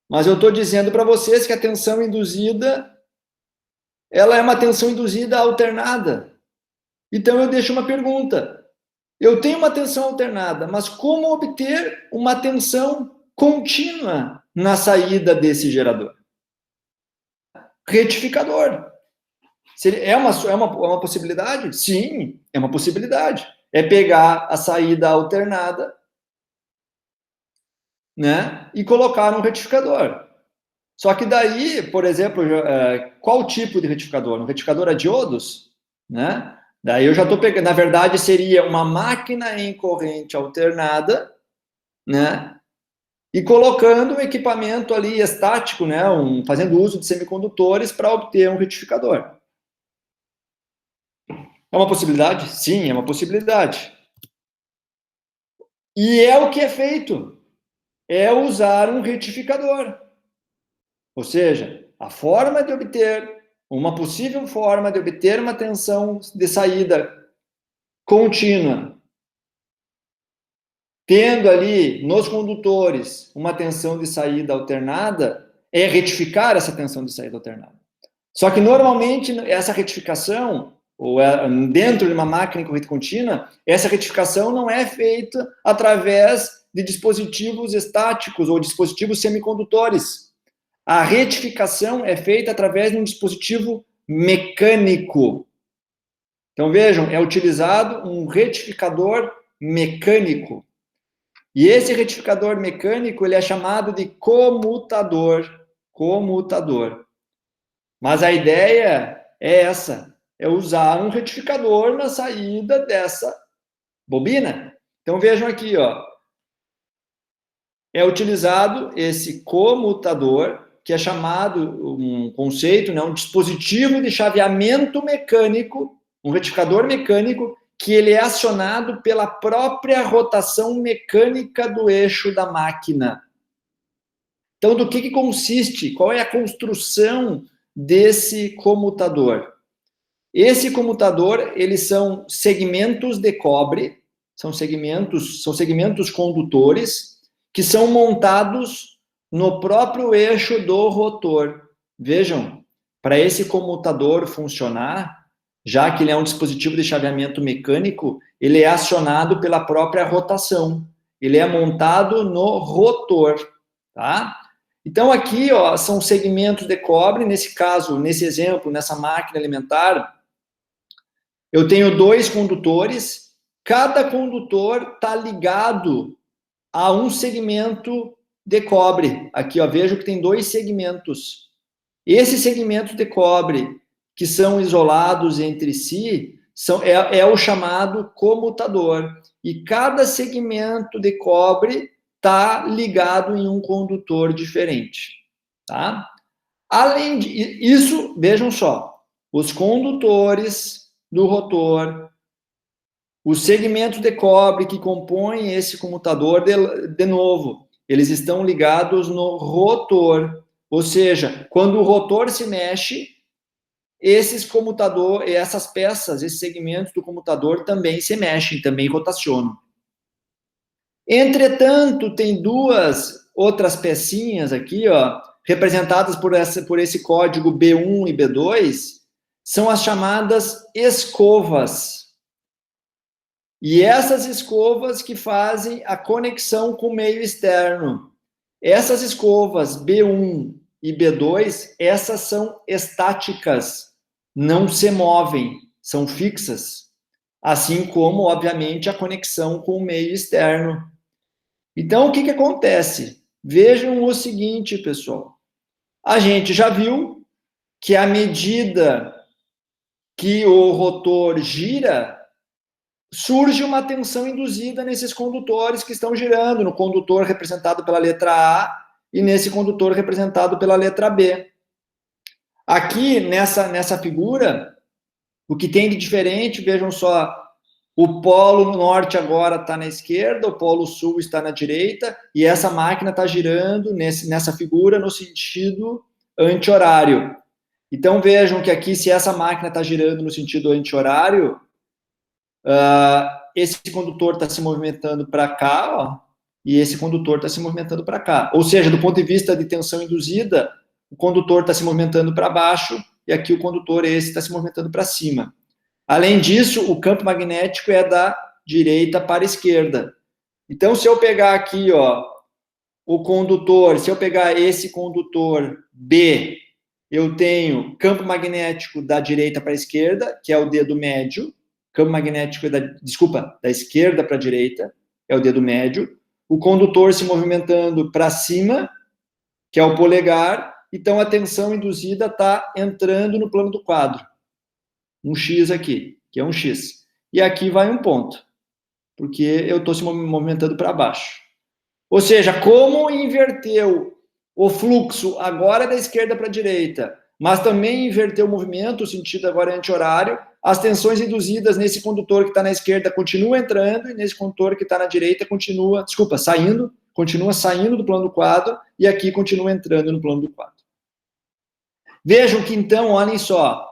mas eu estou dizendo para vocês que a tensão induzida, ela é uma tensão induzida alternada. Então eu deixo uma pergunta. Eu tenho uma tensão alternada, mas como obter uma tensão contínua na saída desse gerador? Retificador. É uma possibilidade? Sim, é uma possibilidade. É pegar a saída alternada, né, e colocar um retificador. Só que daí, por exemplo, qual tipo de retificador? Um retificador a diodos, né? Daí eu já estou pegando, na verdade seria uma máquina em corrente alternada, né? E colocando um equipamento ali estático, né? Fazendo uso de semicondutores para obter um retificador. É uma possibilidade? Sim, é uma possibilidade. E é o que é feito. É usar um retificador. Ou seja, uma possível forma de obter uma tensão de saída contínua, tendo ali nos condutores uma tensão de saída alternada, é retificar essa tensão de saída alternada. Só que normalmente essa retificação, dentro de uma máquina em corrente contínua, essa retificação não é feita através de dispositivos estáticos ou dispositivos semicondutores. A retificação é feita através de um dispositivo mecânico. Então, vejam, é utilizado um retificador mecânico. E esse retificador mecânico, ele é chamado de comutador. Comutador. Mas a ideia é essa, é usar um retificador na saída dessa bobina. Então, vejam aqui, ó. É utilizado esse comutador, que é chamado, um conceito, né, um dispositivo de chaveamento mecânico, um retificador mecânico, que ele é acionado pela própria rotação mecânica do eixo da máquina. Então, do que consiste? Qual é a construção desse comutador? Esse comutador, eles são segmentos de cobre, são segmentos condutores, que são montados no próprio eixo do rotor. Vejam, para esse comutador funcionar, já que ele é um dispositivo de chaveamento mecânico, ele é acionado pela própria rotação. Ele é montado no rotor, tá? Então, aqui, ó, são segmentos de cobre. Nesse caso, nesse exemplo, nessa máquina alimentar, eu tenho 2 condutores. Cada condutor está ligado a um segmento de cobre. Aqui, ó, vejo que tem 2 segmentos. Esses segmentos de cobre, que são isolados entre si, é o chamado comutador. E cada segmento de cobre está ligado em um condutor diferente. Tá? Além disso, vejam só, os condutores do rotor, os segmentos de cobre que compõem esse comutador, de novo, eles estão ligados no rotor. Ou seja, quando o rotor se mexe, esses comutadores, essas peças, esses segmentos do comutador também se mexem, também rotacionam. Entretanto, tem 2 outras pecinhas aqui, ó, representadas por esse código B1 e B2, são as chamadas escovas. E essas escovas que fazem a conexão com o meio externo. Essas escovas B1 e B2, essas são estáticas, não se movem, são fixas. Assim como, obviamente, a conexão com o meio externo. Então, o que acontece? Vejam o seguinte, pessoal. A gente já viu que à medida que o rotor gira, surge uma tensão induzida nesses condutores que estão girando, no condutor representado pela letra A e nesse condutor representado pela letra B. Aqui, nessa figura, o que tem de diferente, vejam só, o polo norte agora está na esquerda, o polo sul está na direita, e essa máquina está girando nessa figura no sentido anti-horário. Então, vejam que aqui, se essa máquina está girando no sentido anti-horário, esse condutor está se movimentando para cá, ó, e esse condutor está se movimentando para cá. Ou seja, do ponto de vista de tensão induzida, o condutor está se movimentando para baixo, e aqui o condutor esse está se movimentando para cima. Além disso, o campo magnético é da direita para a esquerda. Então, se eu pegar aqui, ó, o condutor, se eu pegar esse condutor B, eu tenho campo magnético da direita para a esquerda, que é o dedo médio. Campo magnético da esquerda para a direita, é o dedo médio. O condutor se movimentando para cima, que é o polegar. Então, a tensão induzida está entrando no plano do quadro. Um X aqui, que é um X. E aqui vai um ponto, porque eu estou se movimentando para baixo. Ou seja, como inverteu o fluxo agora da esquerda para a direita, mas também inverteu o movimento, o sentido agora é anti-horário, as tensões induzidas nesse condutor que está na esquerda continuam entrando, e nesse condutor que está na direita continua saindo do plano do quadro, e aqui continua entrando no plano do quadro. Vejam que então, olhem só,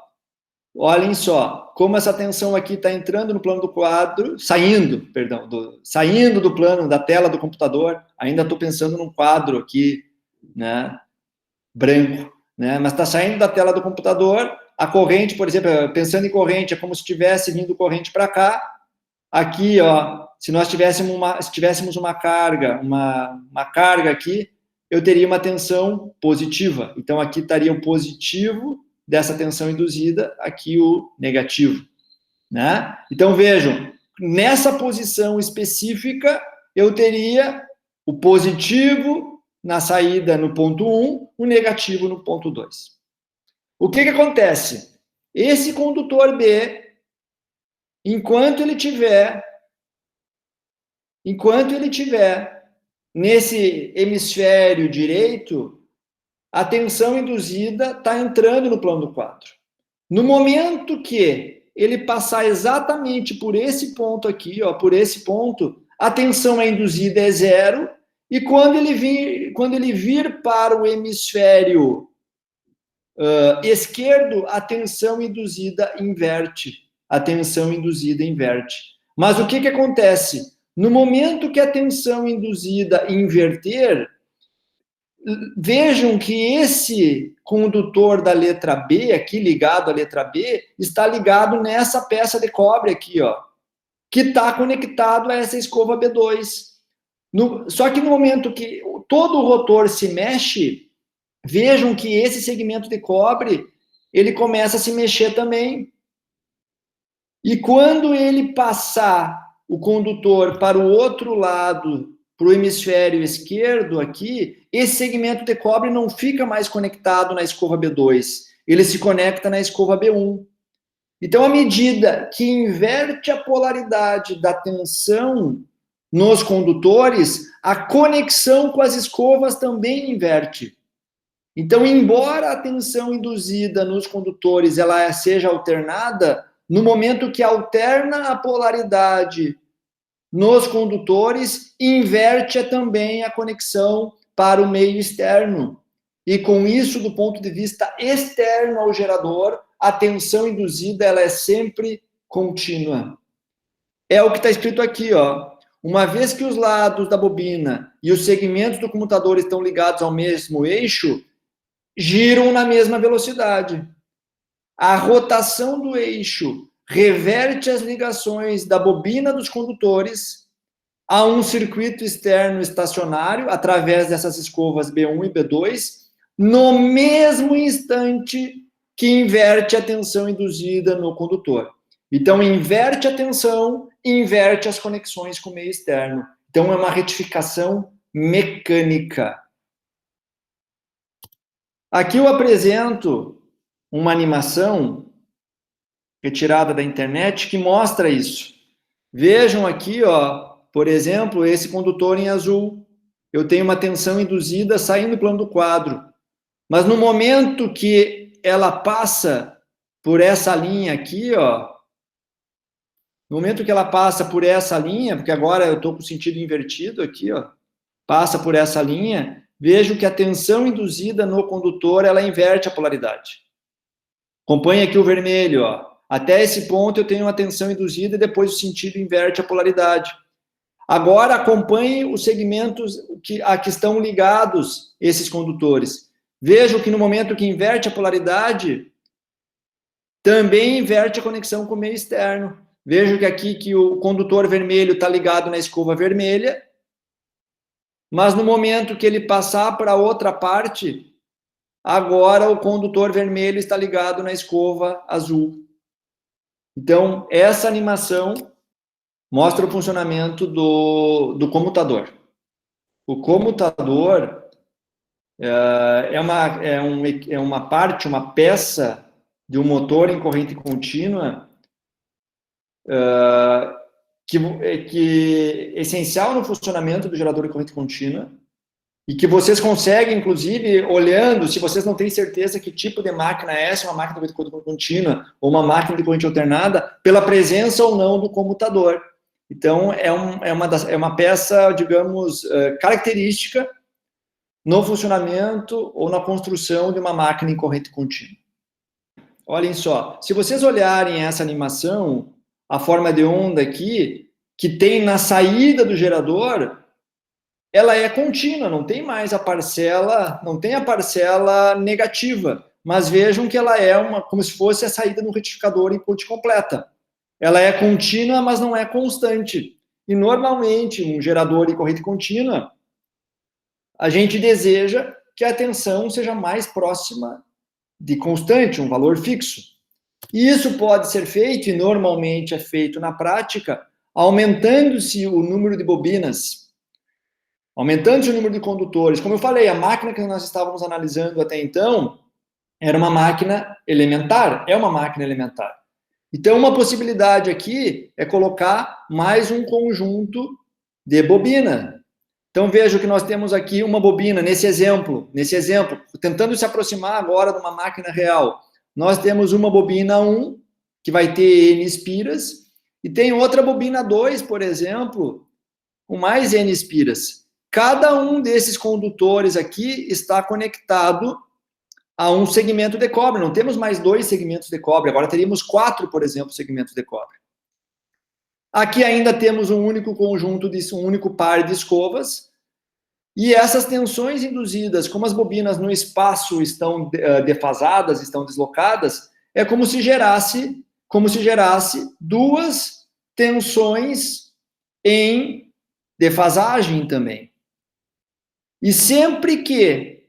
como essa tensão aqui está entrando no plano do quadro, saindo do plano, da tela do computador. Ainda estou pensando num quadro aqui, né, branco, né, mas está saindo da tela do computador. A corrente, por exemplo, pensando em corrente, é como se estivesse vindo corrente para cá. Aqui, ó, se nós tivéssemos uma carga aqui, eu teria uma tensão positiva. Então, aqui estaria o positivo dessa tensão induzida, aqui o negativo, né? Então, vejam, nessa posição específica, eu teria o positivo na saída no ponto 1, o negativo no ponto 2. O que acontece? Esse condutor B, enquanto ele tiver nesse hemisfério direito, a tensão induzida está entrando no plano do quadro. No momento que ele passar exatamente por esse ponto aqui, ó, por esse ponto, a tensão induzida é 0, e quando ele vir para o hemisfério esquerdo, a tensão induzida inverte. Mas o que acontece? No momento que a tensão induzida inverter, vejam que esse condutor da letra B, aqui ligado à letra B, está ligado nessa peça de cobre aqui, ó, que está conectado a essa escova B2. Só que no momento que todo o rotor se mexe, vejam que esse segmento de cobre, ele começa a se mexer também. E quando ele passar o condutor para o outro lado, para o hemisfério esquerdo aqui, esse segmento de cobre não fica mais conectado na escova B2, ele se conecta na escova B1. Então, à medida que inverte a polaridade da tensão nos condutores, a conexão com as escovas também inverte. Então, embora a tensão induzida nos condutores ela seja alternada, no momento que alterna a polaridade nos condutores, inverte também a conexão para o meio externo. E com isso, do ponto de vista externo ao gerador, a tensão induzida ela é sempre contínua. É o que está escrito aqui, ó. Uma vez que os lados da bobina e os segmentos do comutador estão ligados ao mesmo eixo, giram na mesma velocidade. A rotação do eixo reverte as ligações da bobina dos condutores a um circuito externo estacionário através dessas escovas B1 e B2, no mesmo instante que inverte a tensão induzida no condutor. Então, inverte a tensão, inverte as conexões com o meio externo. Então, é uma retificação mecânica. Aqui eu apresento uma animação retirada da internet que mostra isso. Vejam aqui, ó, por exemplo, esse condutor em azul. Eu tenho uma tensão induzida saindo do plano do quadro. Mas no momento que ela passa por essa linha aqui, ó, no momento que ela passa por essa linha, porque agora eu estou com o sentido invertido aqui, ó, passa por essa linha, vejo que a tensão induzida no condutor, ela inverte a polaridade. Acompanhe aqui o vermelho, ó. Até esse ponto eu tenho uma tensão induzida e depois o sentido inverte a polaridade. Agora acompanhe os segmentos que estão ligados, esses condutores. Vejo que no momento que inverte a polaridade, também inverte a conexão com o meio externo. Vejo que aqui que o condutor vermelho está ligado na escova vermelha, mas no momento que ele passar para outra parte, agora o condutor vermelho está ligado na escova azul. Então, essa animação mostra o funcionamento do comutador. O comutador é uma parte, uma peça de um motor em corrente contínua que é essencial no funcionamento do gerador de corrente contínua e que vocês conseguem, inclusive, olhando, se vocês não têm certeza que tipo de máquina é essa, uma máquina de corrente contínua ou uma máquina de corrente alternada, pela presença ou não do comutador. Então, é uma peça, digamos, característica no funcionamento ou na construção de uma máquina em corrente contínua. Olhem só, se vocês olharem essa animação, a forma de onda aqui, que tem na saída do gerador, ela é contínua, não tem mais a parcela, não tem a parcela negativa, mas vejam que ela é como se fosse a saída do retificador input completa. Ela é contínua, mas não é constante. E normalmente, um gerador de corrente contínua, a gente deseja que a tensão seja mais próxima de constante, um valor fixo. E isso pode ser feito, e normalmente é feito na prática, aumentando-se o número de bobinas, aumentando-se o número de condutores. Como eu falei, a máquina que nós estávamos analisando até então era uma máquina elementar, é uma máquina elementar. Então, uma possibilidade aqui é colocar mais um conjunto de bobina. Então, veja que nós temos aqui uma bobina, nesse exemplo, tentando se aproximar agora de uma máquina real. Nós temos uma bobina 1, que vai ter N espiras, e tem outra bobina 2, por exemplo, com mais N espiras. Cada um desses condutores aqui está conectado a um segmento de cobre. Não temos mais 2 segmentos de cobre, agora teríamos 4, por exemplo, segmentos de cobre. Aqui ainda temos um único conjunto, um único par de escovas, e essas tensões induzidas, como as bobinas no espaço estão defasadas, estão deslocadas, é como se gerasse duas tensões em defasagem também. E sempre que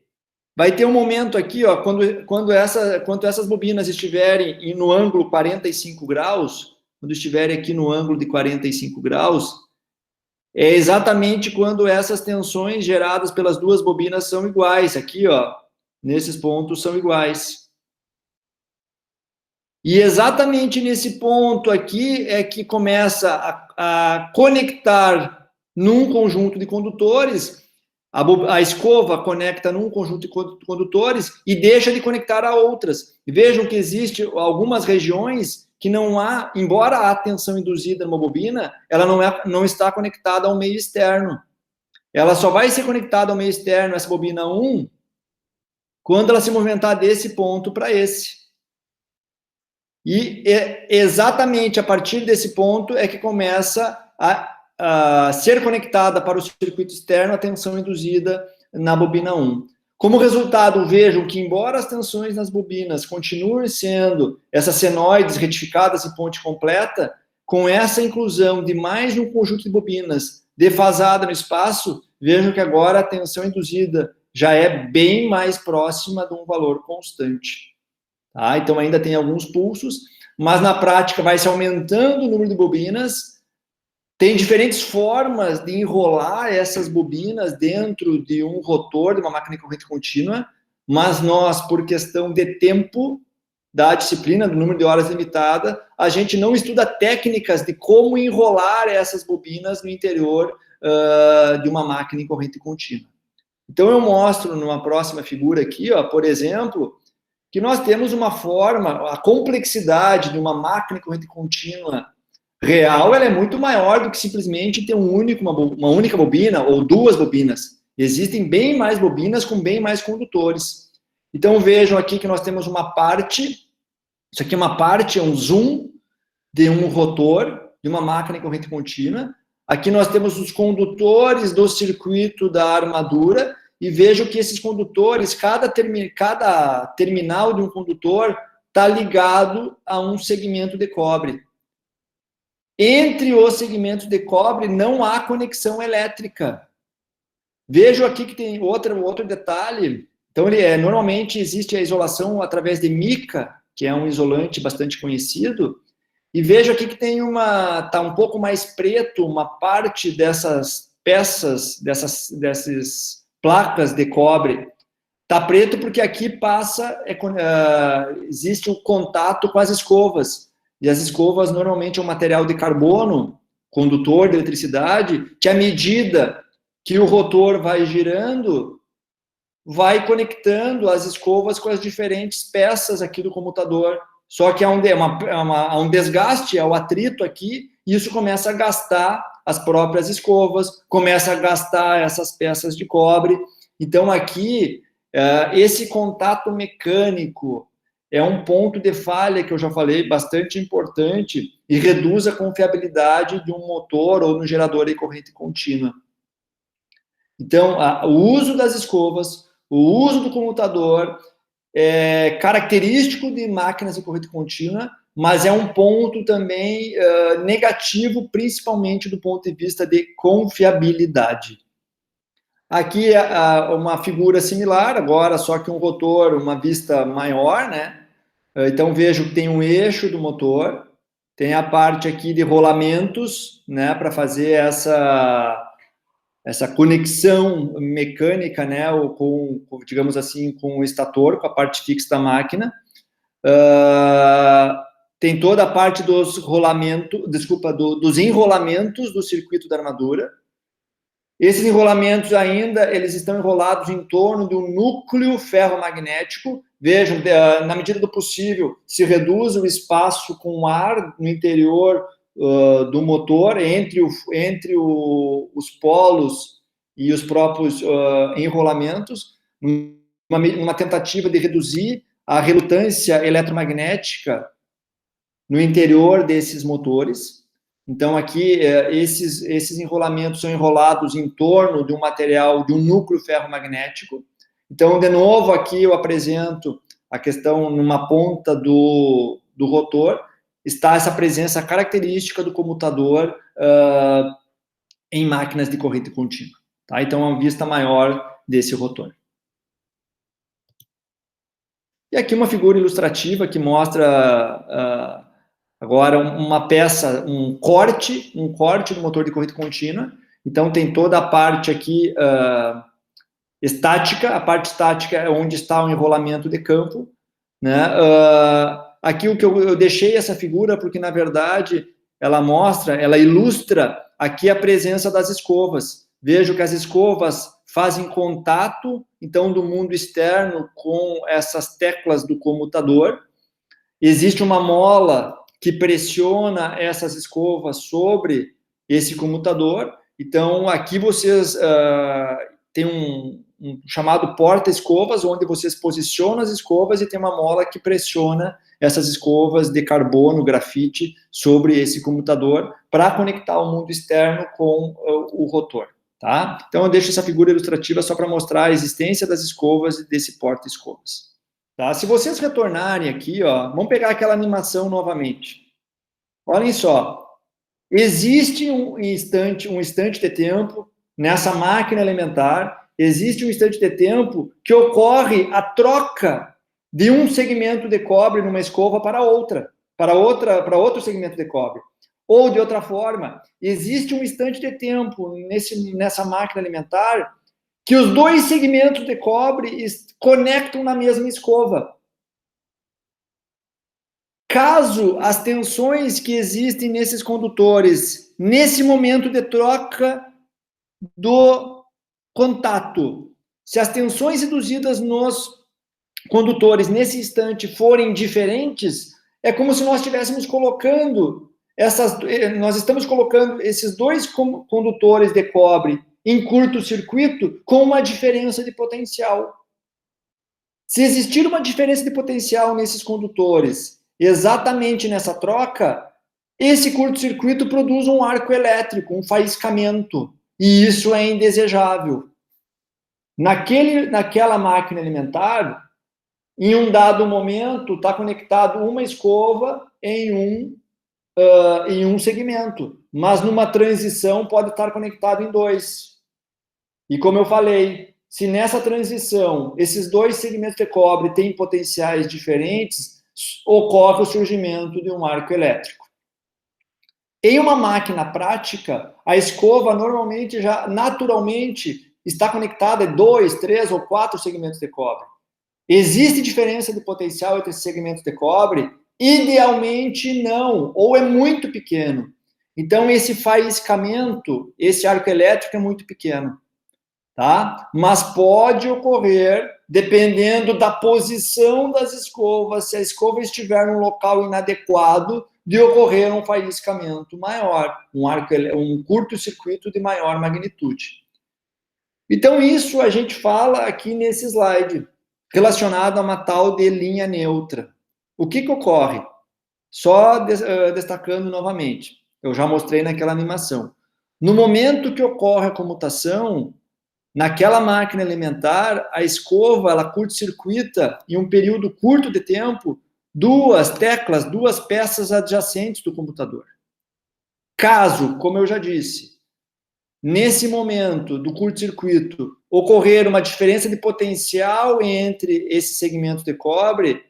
vai ter um momento aqui, ó, quando essas bobinas estiverem no ângulo 45 graus, quando estiverem aqui no ângulo de 45 graus, é exatamente quando essas tensões geradas pelas duas bobinas são iguais. Aqui, ó, nesses pontos são iguais. E exatamente nesse ponto aqui é que começa a conectar num conjunto de condutores, a escova conecta num conjunto de condutores e deixa de conectar a outras. E vejam que existe algumas regiões que não há, embora a tensão induzida numa bobina, ela não está conectada ao meio externo. Ela só vai ser conectada ao meio externo, essa bobina 1, quando ela se movimentar desse ponto para esse. E exatamente a partir desse ponto é que começa a ser conectada para o circuito externo a tensão induzida na bobina 1. Como resultado, vejam que, embora as tensões nas bobinas continuem sendo essas senoides retificadas e ponte completa, com essa inclusão de mais um conjunto de bobinas defasada no espaço, vejam que agora a tensão induzida já é bem mais próxima de um valor constante. Tá? Então, ainda tem alguns pulsos, mas na prática vai se aumentando o número de bobinas. Tem diferentes formas de enrolar essas bobinas dentro de um rotor, de uma máquina de corrente contínua, mas nós, por questão de tempo da disciplina, do número de horas limitada, a gente não estuda técnicas de como enrolar essas bobinas no interior de uma máquina em corrente contínua. Então, eu mostro numa próxima figura aqui, ó, por exemplo, que nós temos uma forma, a complexidade de uma máquina de corrente contínua real, ela é muito maior do que simplesmente ter uma única bobina ou duas bobinas. Existem bem mais bobinas com bem mais condutores. Então, vejam aqui que nós temos uma parte, isso aqui é uma parte, é um zoom de um rotor, de uma máquina de corrente contínua. Aqui nós temos os condutores do circuito da armadura, e vejam que esses condutores, cada terminal de um condutor está ligado a um segmento de cobre. Entre os segmentos de cobre não há conexão elétrica. Vejo aqui que tem outro detalhe. Então, normalmente existe a isolação através de mica, que é um isolante bastante conhecido. E vejo aqui que tem tá um pouco mais preto, uma parte dessas peças, dessas placas de cobre. Está preto porque aqui existe o contato com as escovas. E as escovas normalmente é um material de carbono, condutor de eletricidade, que à medida que o rotor vai girando, vai conectando as escovas com as diferentes peças aqui do comutador. Só que há um desgaste, há um atrito aqui, e isso começa a gastar as próprias escovas, começa a gastar essas peças de cobre. Então, aqui, esse contato mecânico é um ponto de falha que eu já falei, bastante importante, e reduz a confiabilidade de um motor ou no gerador de corrente contínua. Então, o uso das escovas, o uso do comutador é característico de máquinas de corrente contínua, mas é um ponto também negativo, principalmente do ponto de vista de confiabilidade. Aqui uma figura similar, agora só que um rotor, uma vista maior, né? Então, vejo que tem um eixo do motor, tem a parte aqui de rolamentos, né, para fazer essa conexão mecânica, né, digamos assim, com o estator, com a parte fixa da máquina. Tem toda a parte dos dos enrolamentos do circuito da armadura. Esses enrolamentos ainda, eles estão enrolados em torno de um núcleo ferromagnético. Vejam, na medida do possível, se reduz o espaço com ar no interior do motor, entre os polos e os próprios enrolamentos, numa tentativa de reduzir a relutância eletromagnética no interior desses motores. Então, aqui, esses enrolamentos são enrolados em torno de um material, de um núcleo ferromagnético. Então, de novo, aqui eu apresento a questão numa ponta do rotor, está essa presença característica do comutador em máquinas de corrente contínua. Tá? Então, é uma vista maior desse rotor. E aqui uma figura ilustrativa que mostra agora uma peça, um corte do motor de corrente contínua. Então, tem toda a parte aqui estática. A parte estática é onde está o enrolamento de campo, né? Aqui o que eu deixei essa figura porque, na verdade, ela ilustra aqui a presença das escovas. Vejo que as escovas fazem contato, então, do mundo externo com essas teclas do comutador. Existe uma mola que pressiona essas escovas sobre esse comutador. Então, aqui vocês têm um chamado porta-escovas, onde vocês posicionam as escovas e tem uma mola que pressiona essas escovas de carbono, grafite, sobre esse comutador para conectar o mundo externo com o rotor. Tá? Então, eu deixo essa figura ilustrativa só para mostrar a existência das escovas e desse porta-escovas. Tá? Se vocês retornarem aqui, ó, vamos pegar aquela animação novamente. Olhem só, existe um instante de tempo nessa máquina elementar, existe um instante de tempo que ocorre a troca de um segmento de cobre numa escova para outro segmento de cobre. Ou, de outra forma, existe um instante de tempo nessa máquina alimentar que os dois segmentos de cobre conectam na mesma escova. Caso as tensões que existem nesses condutores, nesse momento de troca do contato, se as tensões induzidas nos condutores nesse instante forem diferentes, é como se nós estivéssemos colocando nós estamos colocando esses dois condutores de cobre em curto-circuito com uma diferença de potencial. Se existir uma diferença de potencial nesses condutores, exatamente nessa troca, esse curto-circuito produz um arco elétrico, um faiscamento, e isso é indesejável. Naquela máquina alimentar, em um dado momento, está conectado uma escova em um segmento, mas numa transição pode estar conectado em dois. E como eu falei, se nessa transição esses dois segmentos de cobre têm potenciais diferentes, ocorre o surgimento de um arco elétrico. Em uma máquina prática, a escova normalmente naturalmente está conectada a 2, 3 ou 4 segmentos de cobre. Existe diferença de potencial entre esses segmentos de cobre? Idealmente não, ou é muito pequeno. Então, esse faiscamento, esse arco elétrico é muito pequeno, tá? Mas pode ocorrer, dependendo da posição das escovas, se a escova estiver num local inadequado, de ocorrer um faiscamento maior, um curto-circuito de maior magnitude. Então, isso a gente fala aqui nesse slide, relacionado a uma tal de linha neutra. O que ocorre? Só destacando novamente, eu já mostrei naquela animação. No momento que ocorre a comutação, naquela máquina elementar, a escova, ela curto-circuita em um período curto de tempo, duas peças adjacentes do computador. Caso, como eu já disse, nesse momento do curto-circuito, ocorrer uma diferença de potencial entre esses segmentos de cobre,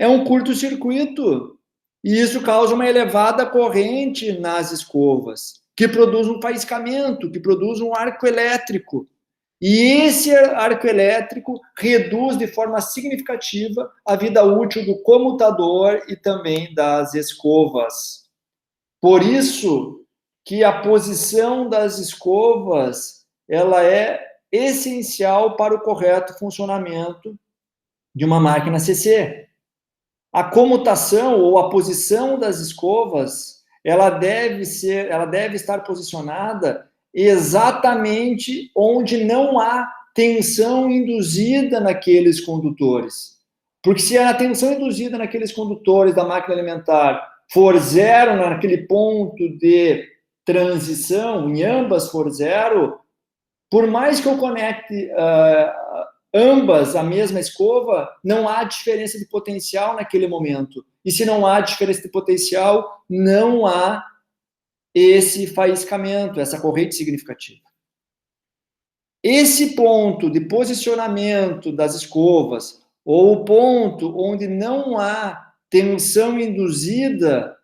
é um curto-circuito. E isso causa uma elevada corrente nas escovas, que produz um faiscamento, que produz um arco elétrico. E esse arco elétrico reduz de forma significativa a vida útil do comutador e também das escovas. Por isso que a posição das escovas, ela é essencial para o correto funcionamento de uma máquina CC. A comutação ou a posição das escovas, ela deve estar posicionada exatamente onde não há tensão induzida naqueles condutores. Porque se a tensão induzida naqueles condutores da máquina alimentar for zero naquele ponto de transição, em ambas for zero, por mais que eu conecte ambas à mesma escova, não há diferença de potencial naquele momento. E se não há diferença de potencial, não há esse faiscamento, essa corrente significativa. Esse ponto de posicionamento das escovas, ou o ponto onde não há tensão induzida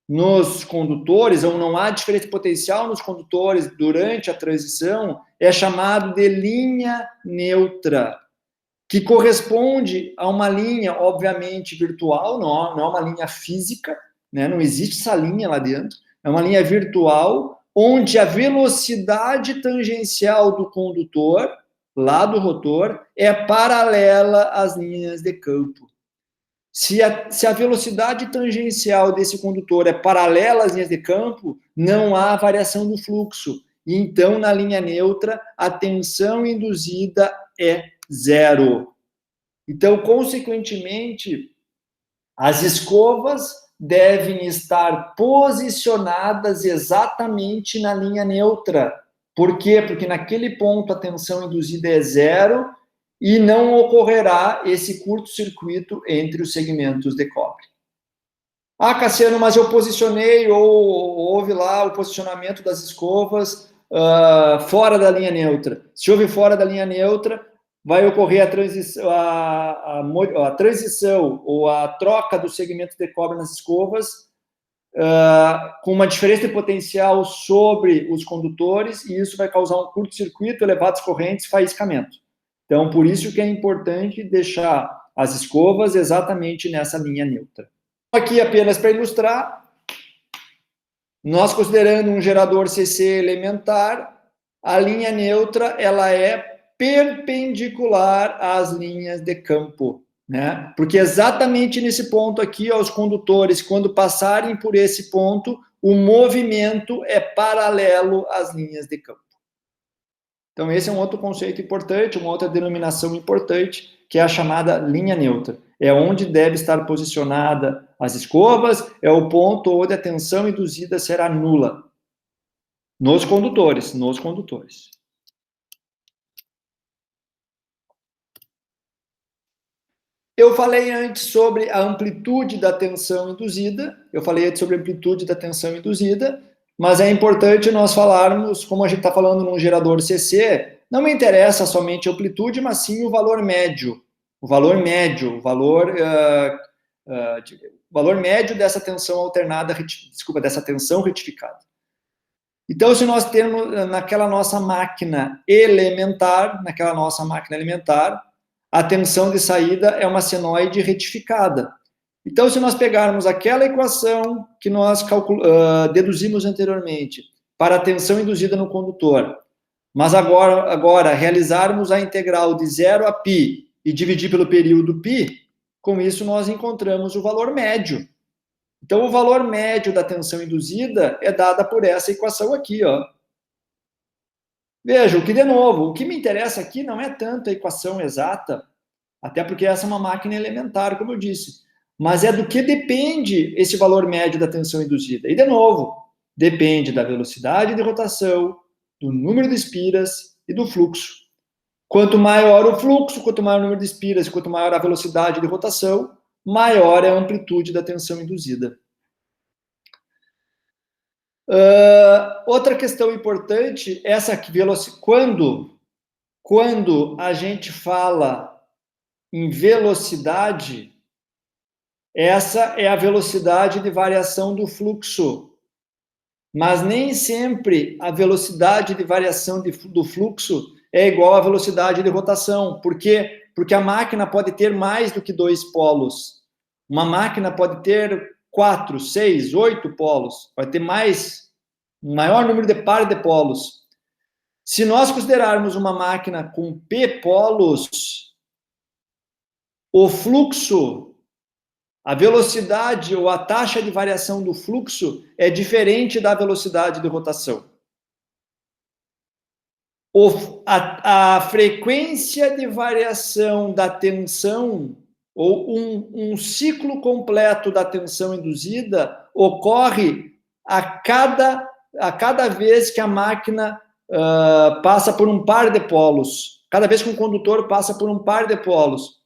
nos condutores, ou não há diferença de potencial nos condutores durante a transição, é chamado de linha neutra, que corresponde a uma linha, obviamente, virtual, não é uma linha física, né? Não existe essa linha lá dentro, é uma linha virtual, onde a velocidade tangencial do condutor, lá do rotor, é paralela às linhas de campo. Se a velocidade tangencial desse condutor é paralela às linhas de campo, não há variação do fluxo. E então, na linha neutra, a tensão induzida é zero. Então, consequentemente, as escovas devem estar posicionadas exatamente na linha neutra. Por quê? Porque naquele ponto a tensão induzida é zero e não ocorrerá esse curto-circuito entre os segmentos de cobre. Ah, Cassiano, mas eu posicionei, ou houve lá o posicionamento das escovas fora da linha neutra. Se houve fora da linha neutra, vai ocorrer a transição ou a troca do segmento de cobre nas escovas com uma diferença de potencial sobre os condutores, e isso vai causar um curto-circuito, elevadas correntes, faiscamento. Então, por isso que é importante deixar as escovas exatamente nessa linha neutra. Aqui, apenas para ilustrar, nós considerando um gerador CC elementar, a linha neutra ela é perpendicular às linhas de campo, né? Porque exatamente nesse ponto aqui, ó, os condutores, quando passarem por esse ponto, o movimento é paralelo às linhas de campo. Então, esse é um outro conceito importante, uma outra denominação importante, que é a chamada linha neutra. É onde deve estar posicionada as escovas, é o ponto onde a tensão induzida será nula. Nos condutores. Eu falei antes sobre a amplitude da tensão induzida, mas é importante nós falarmos, como a gente está falando num gerador CC, não me interessa somente a amplitude, mas sim o valor médio. O valor médio dessa tensão alternada, dessa tensão retificada. Então, se nós temos naquela nossa máquina elementar, a tensão de saída é uma senoide retificada. Então, se nós pegarmos aquela equação que nós deduzimos anteriormente para a tensão induzida no condutor, mas agora realizarmos a integral de 0 a π e dividir pelo período π, com isso nós encontramos o valor médio. Então, o valor médio da tensão induzida é dada por essa equação aqui, ó. Veja, o que me interessa aqui não é tanto a equação exata, até porque essa é uma máquina elementar, como eu disse, mas é do que depende esse valor médio da tensão induzida. E, de novo, depende da velocidade de rotação, do número de espiras e do fluxo. Quanto maior o fluxo, quanto maior o número de espiras, quanto maior a velocidade de rotação, maior é a amplitude da tensão induzida. Outra questão importante, essa aqui, quando a gente fala em velocidade, essa é a velocidade de variação do fluxo. Mas nem sempre a velocidade de variação do fluxo é igual à velocidade de rotação. Por quê? Porque a máquina pode ter mais do que 2 polos. Uma máquina pode ter 4, 6, 8 polos. Pode ter um maior número de pares de polos. Se nós considerarmos uma máquina com P polos, o fluxo, a velocidade ou a taxa de variação do fluxo é diferente da velocidade de rotação. A frequência de variação da tensão ou um ciclo completo da tensão induzida ocorre a cada vez que a máquina passa por um par de polos. Cada vez que um condutor passa por um par de polos.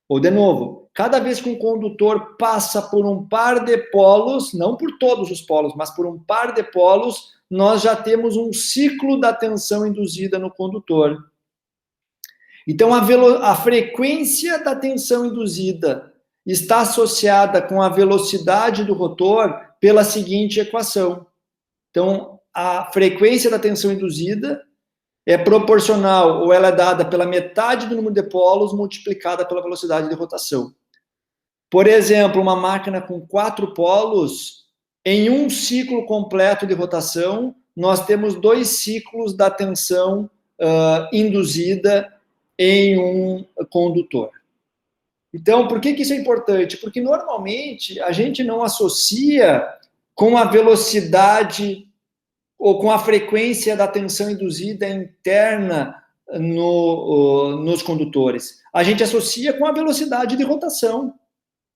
Ou, de novo, cada vez que um condutor passa por um par de polos, não por todos os polos, mas por um par de polos, nós já temos um ciclo da tensão induzida no condutor. Então, a frequência da tensão induzida está associada com a velocidade do rotor pela seguinte equação. Então, a frequência da tensão induzida é proporcional, ou ela é dada pela metade do número de polos multiplicada pela velocidade de rotação. Por exemplo, uma máquina com 4 polos, em um ciclo completo de rotação, nós temos 2 ciclos da tensão induzida em um condutor. Então, por que isso é importante? Porque, normalmente, a gente não associa com a velocidade ou com a frequência da tensão induzida interna nos condutores. A gente associa com a velocidade de rotação.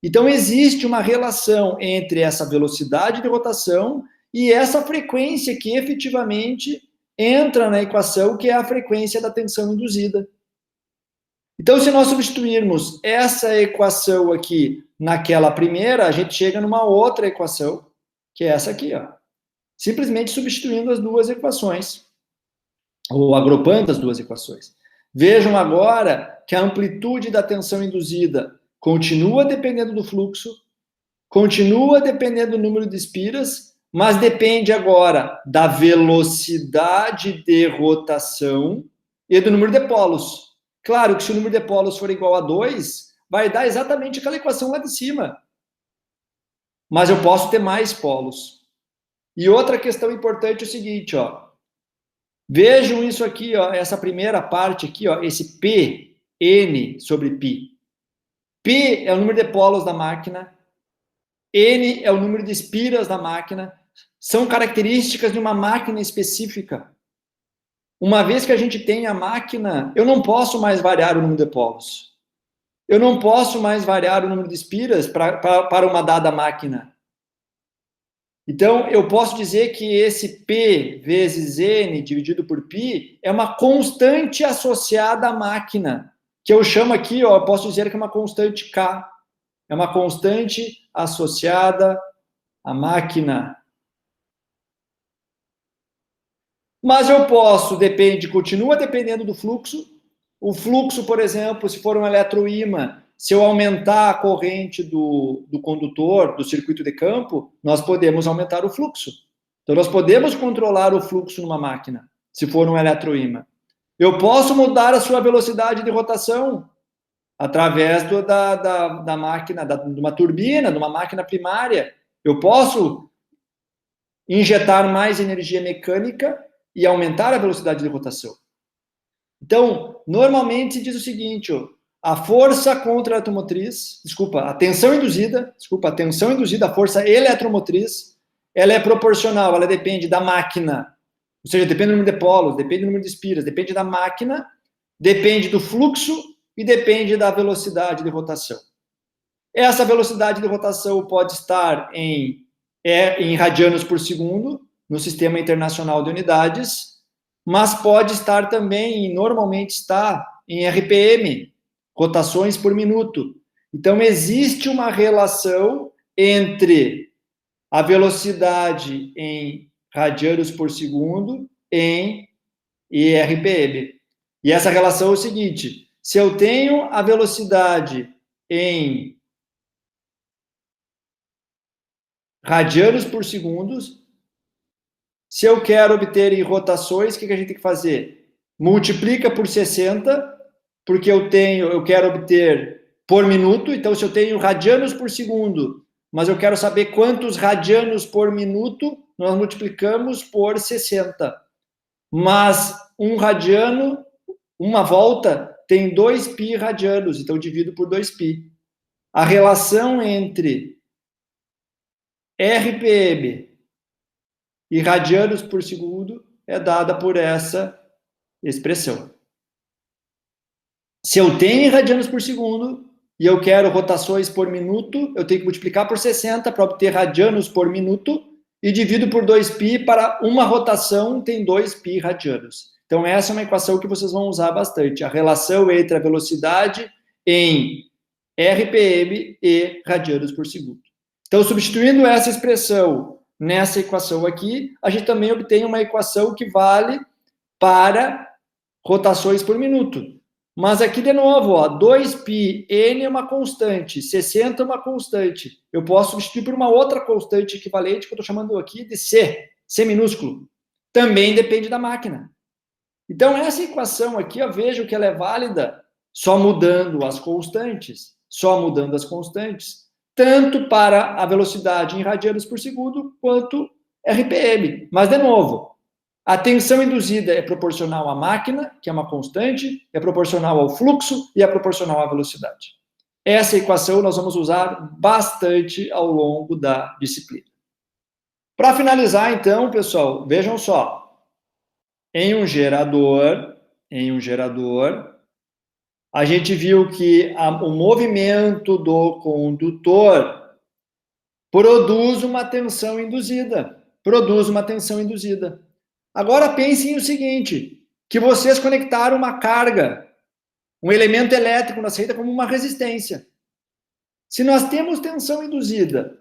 Então, existe uma relação entre essa velocidade de rotação e essa frequência que efetivamente entra na equação, que é a frequência da tensão induzida. Então, se nós substituirmos essa equação aqui naquela primeira, a gente chega numa outra equação, que é essa aqui, ó. Simplesmente substituindo as duas equações, ou agrupando as duas equações. Vejam agora que a amplitude da tensão induzida continua dependendo do fluxo, continua dependendo do número de espiras, mas depende agora da velocidade de rotação e do número de polos. Claro que se o número de polos for igual a 2, vai dar exatamente aquela equação lá de cima. Mas eu posso ter mais polos. E outra questão importante é o seguinte, ó. Vejam isso aqui, ó, essa primeira parte aqui, ó, esse P, N sobre π. P é o número de polos da máquina, N é o número de espiras da máquina, são características de uma máquina específica. Uma vez que a gente tem a máquina, eu não posso mais variar o número de polos. Eu não posso mais variar o número de espiras para uma dada máquina. Então, eu posso dizer que esse P vezes N dividido por π é uma constante associada à máquina, que eu chamo aqui, ó, eu posso dizer que é uma constante K. É uma constante associada à máquina. Mas eu posso, continua dependendo do fluxo. O fluxo, por exemplo, se for um eletroímã, se eu aumentar a corrente do condutor, do circuito de campo, nós podemos aumentar o fluxo. Então, nós podemos controlar o fluxo numa máquina, se for um eletroímã. Eu posso mudar a sua velocidade de rotação através da máquina, de uma turbina, de uma máquina primária. Eu posso injetar mais energia mecânica e aumentar a velocidade de rotação. Então, normalmente se diz o seguinte, ó, a força contra a automotriz, a tensão induzida, a força eletromotriz, ela é proporcional, ela depende da máquina, ou seja, depende do número de polos, depende do número de espiras, depende da máquina, depende do fluxo e depende da velocidade de rotação. Essa velocidade de rotação pode estar em radianos por segundo, no Sistema Internacional de Unidades, mas pode estar também, e normalmente está, em RPM, rotações por minuto. Então, existe uma relação entre a velocidade em radianos por segundo e RPM. E essa relação é o seguinte, se eu tenho a velocidade em radianos por segundo, se eu quero obter em rotações, o que a gente tem que fazer? Multiplica por 60, porque eu quero obter por minuto, então se eu tenho radianos por segundo, mas eu quero saber quantos radianos por minuto, nós multiplicamos por 60. Mas um radiano, uma volta, tem 2π radianos, então eu divido por 2π. A relação entre RPM e radianos por segundo é dada por essa expressão. Se eu tenho radianos por segundo e eu quero rotações por minuto, eu tenho que multiplicar por 60 para obter radianos por minuto, e divido por 2π para uma rotação tem 2π radianos. Então, essa é uma equação que vocês vão usar bastante, a relação entre a velocidade em RPM e radianos por segundo. Então, substituindo essa expressão nessa equação aqui, a gente também obtém uma equação que vale para rotações por minuto. Mas aqui, de novo, ó, 2π, n é uma constante, 60 é uma constante. Eu posso substituir por uma outra constante equivalente, que eu estou chamando aqui de C, C minúsculo. Também depende da máquina. Então, essa equação aqui, ó, vejo que ela é válida só mudando as constantes, tanto para a velocidade em radianos por segundo, quanto RPM. Mas, de novo, a tensão induzida é proporcional à máquina, que é uma constante, é proporcional ao fluxo e é proporcional à velocidade. Essa equação nós vamos usar bastante ao longo da disciplina. Para finalizar, então, pessoal, vejam só. Em um gerador, a gente viu que o movimento do condutor produz uma tensão induzida. Agora pensem o seguinte, que vocês conectaram uma carga, um elemento elétrico na saída como uma resistência. Se nós temos tensão induzida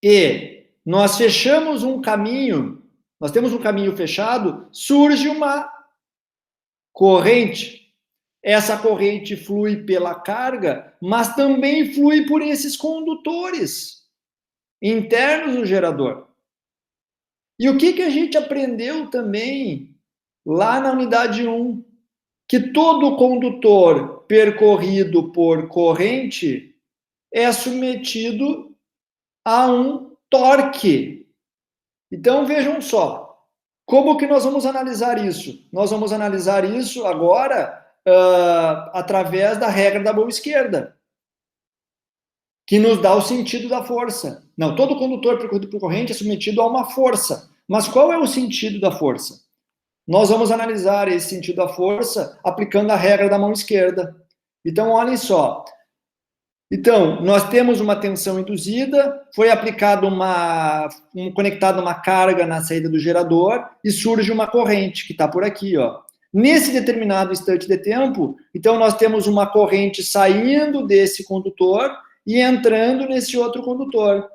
e nós fechamos um caminho, nós temos um caminho fechado, surge uma corrente. Essa corrente flui pela carga, mas também flui por esses condutores internos do gerador. E o que a gente aprendeu também lá na unidade 1? Que todo condutor percorrido por corrente é submetido a um torque. Então, vejam só, como que nós vamos analisar isso? Nós vamos analisar isso agora através da regra da mão esquerda, que nos dá o sentido da força. Não, todo condutor percorrido por corrente é submetido a uma força. Mas qual é o sentido da força? Nós vamos analisar esse sentido da força aplicando a regra da mão esquerda. Então, olhem só. Então, nós temos uma tensão induzida, foi aplicado conectada uma carga na saída do gerador e surge uma corrente, que está por aqui, ó. Nesse determinado instante de tempo, então nós temos uma corrente saindo desse condutor e entrando nesse outro condutor.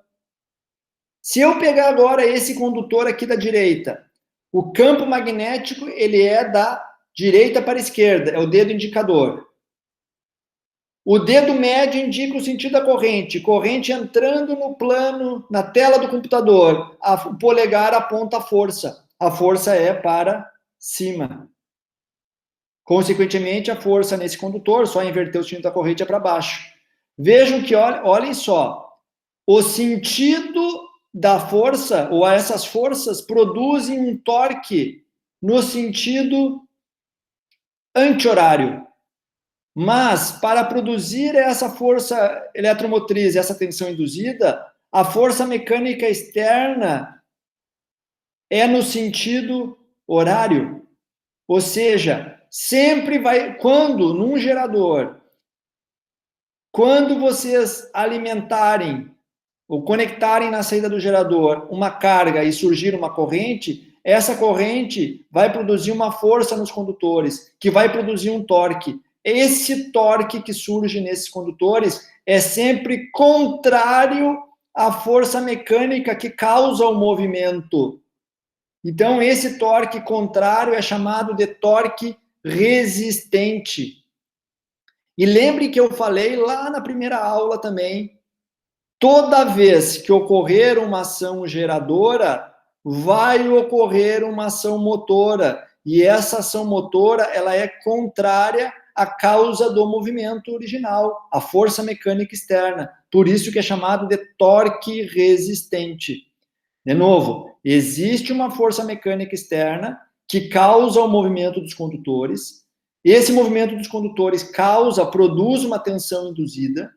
Se eu pegar agora esse condutor aqui da direita, o campo magnético, ele é da direita para a esquerda, é o dedo indicador. O dedo médio indica o sentido da corrente, corrente entrando no plano, na tela do computador. O polegar aponta a força é para cima. Consequentemente, a força nesse condutor, só inverter o sentido da corrente, é para baixo. Vejam que, olhem só, o sentido da força, ou essas forças, produzem um torque no sentido anti-horário. Mas, para produzir essa força eletromotriz, essa tensão induzida, a força mecânica externa é no sentido horário. Ou seja, sempre vai, num gerador, quando vocês alimentarem ou conectarem na saída do gerador uma carga e surgir uma corrente, essa corrente vai produzir uma força nos condutores, que vai produzir um torque. Esse torque que surge nesses condutores é sempre contrário à força mecânica que causa o movimento. Então, esse torque contrário é chamado de torque resistente. E lembre que eu falei lá na primeira aula também, toda vez que ocorrer uma ação geradora, vai ocorrer uma ação motora. E essa ação motora, ela é contrária à causa do movimento original, a força mecânica externa. Por isso que é chamado de torque resistente. De novo, existe uma força mecânica externa que causa o movimento dos condutores. Esse movimento dos condutores produz uma tensão induzida.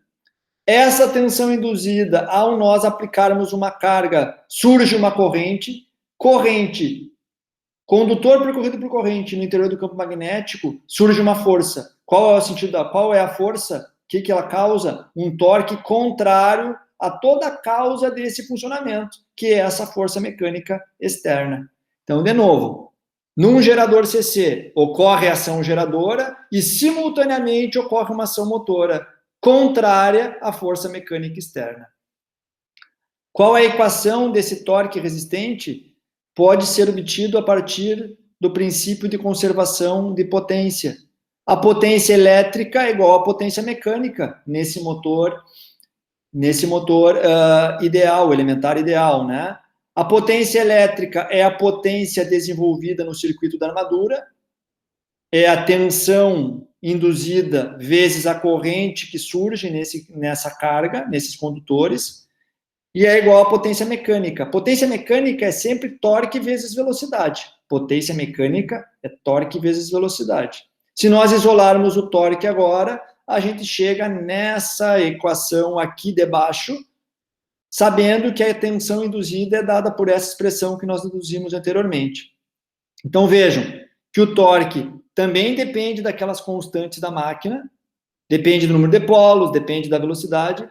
Essa tensão induzida, ao nós aplicarmos uma carga, surge uma corrente. Condutor percorrido por corrente no interior do campo magnético, surge uma força. Qual é a força? que ela causa? Um torque contrário a toda a causa desse funcionamento, que é essa força mecânica externa. Então, de novo, num gerador CC ocorre a ação geradora e, simultaneamente, ocorre uma ação motora contrária à força mecânica externa. Qual é a equação desse torque resistente? Pode ser obtido a partir do princípio de conservação de potência. A potência elétrica é igual à potência mecânica nesse motor ideal, elementar ideal, né? A potência elétrica é a potência desenvolvida no circuito da armadura, é a tensão induzida vezes a corrente que surge nessa carga, nesses condutores, e é igual à potência mecânica. Potência mecânica é sempre torque vezes velocidade. Potência mecânica é torque vezes velocidade. Se nós isolarmos o torque agora, a gente chega nessa equação aqui debaixo, sabendo que a tensão induzida é dada por essa expressão que nós deduzimos anteriormente. Então, vejam que o torque também depende daquelas constantes da máquina, depende do número de polos, depende da velocidade,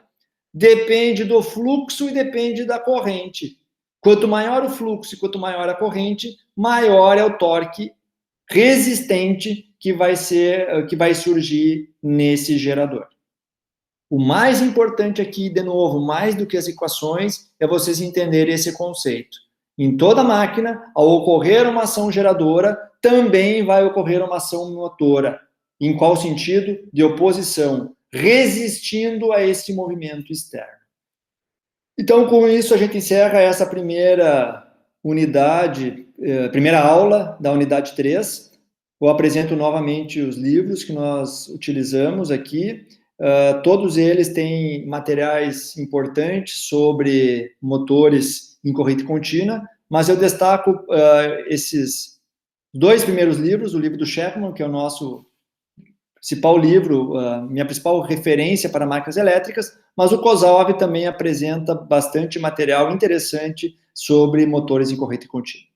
depende do fluxo e depende da corrente. Quanto maior o fluxo e quanto maior a corrente, maior é o torque resistente que vai surgir nesse gerador. O mais importante aqui, de novo, mais do que as equações, é vocês entenderem esse conceito. Em toda máquina, ao ocorrer uma ação geradora, também vai ocorrer uma ação motora. Em qual sentido? De oposição, resistindo a esse movimento externo. Então, com isso, a gente encerra essa primeira unidade, primeira aula da unidade 3. Eu apresento novamente os livros que nós utilizamos aqui. Todos eles têm materiais importantes sobre motores em corrente contínua, mas eu destaco esses 2 primeiros livros, o livro do Chapman, que é o nosso principal livro, minha principal referência para máquinas elétricas, mas o Kozlov também apresenta bastante material interessante sobre motores em corrente contínua.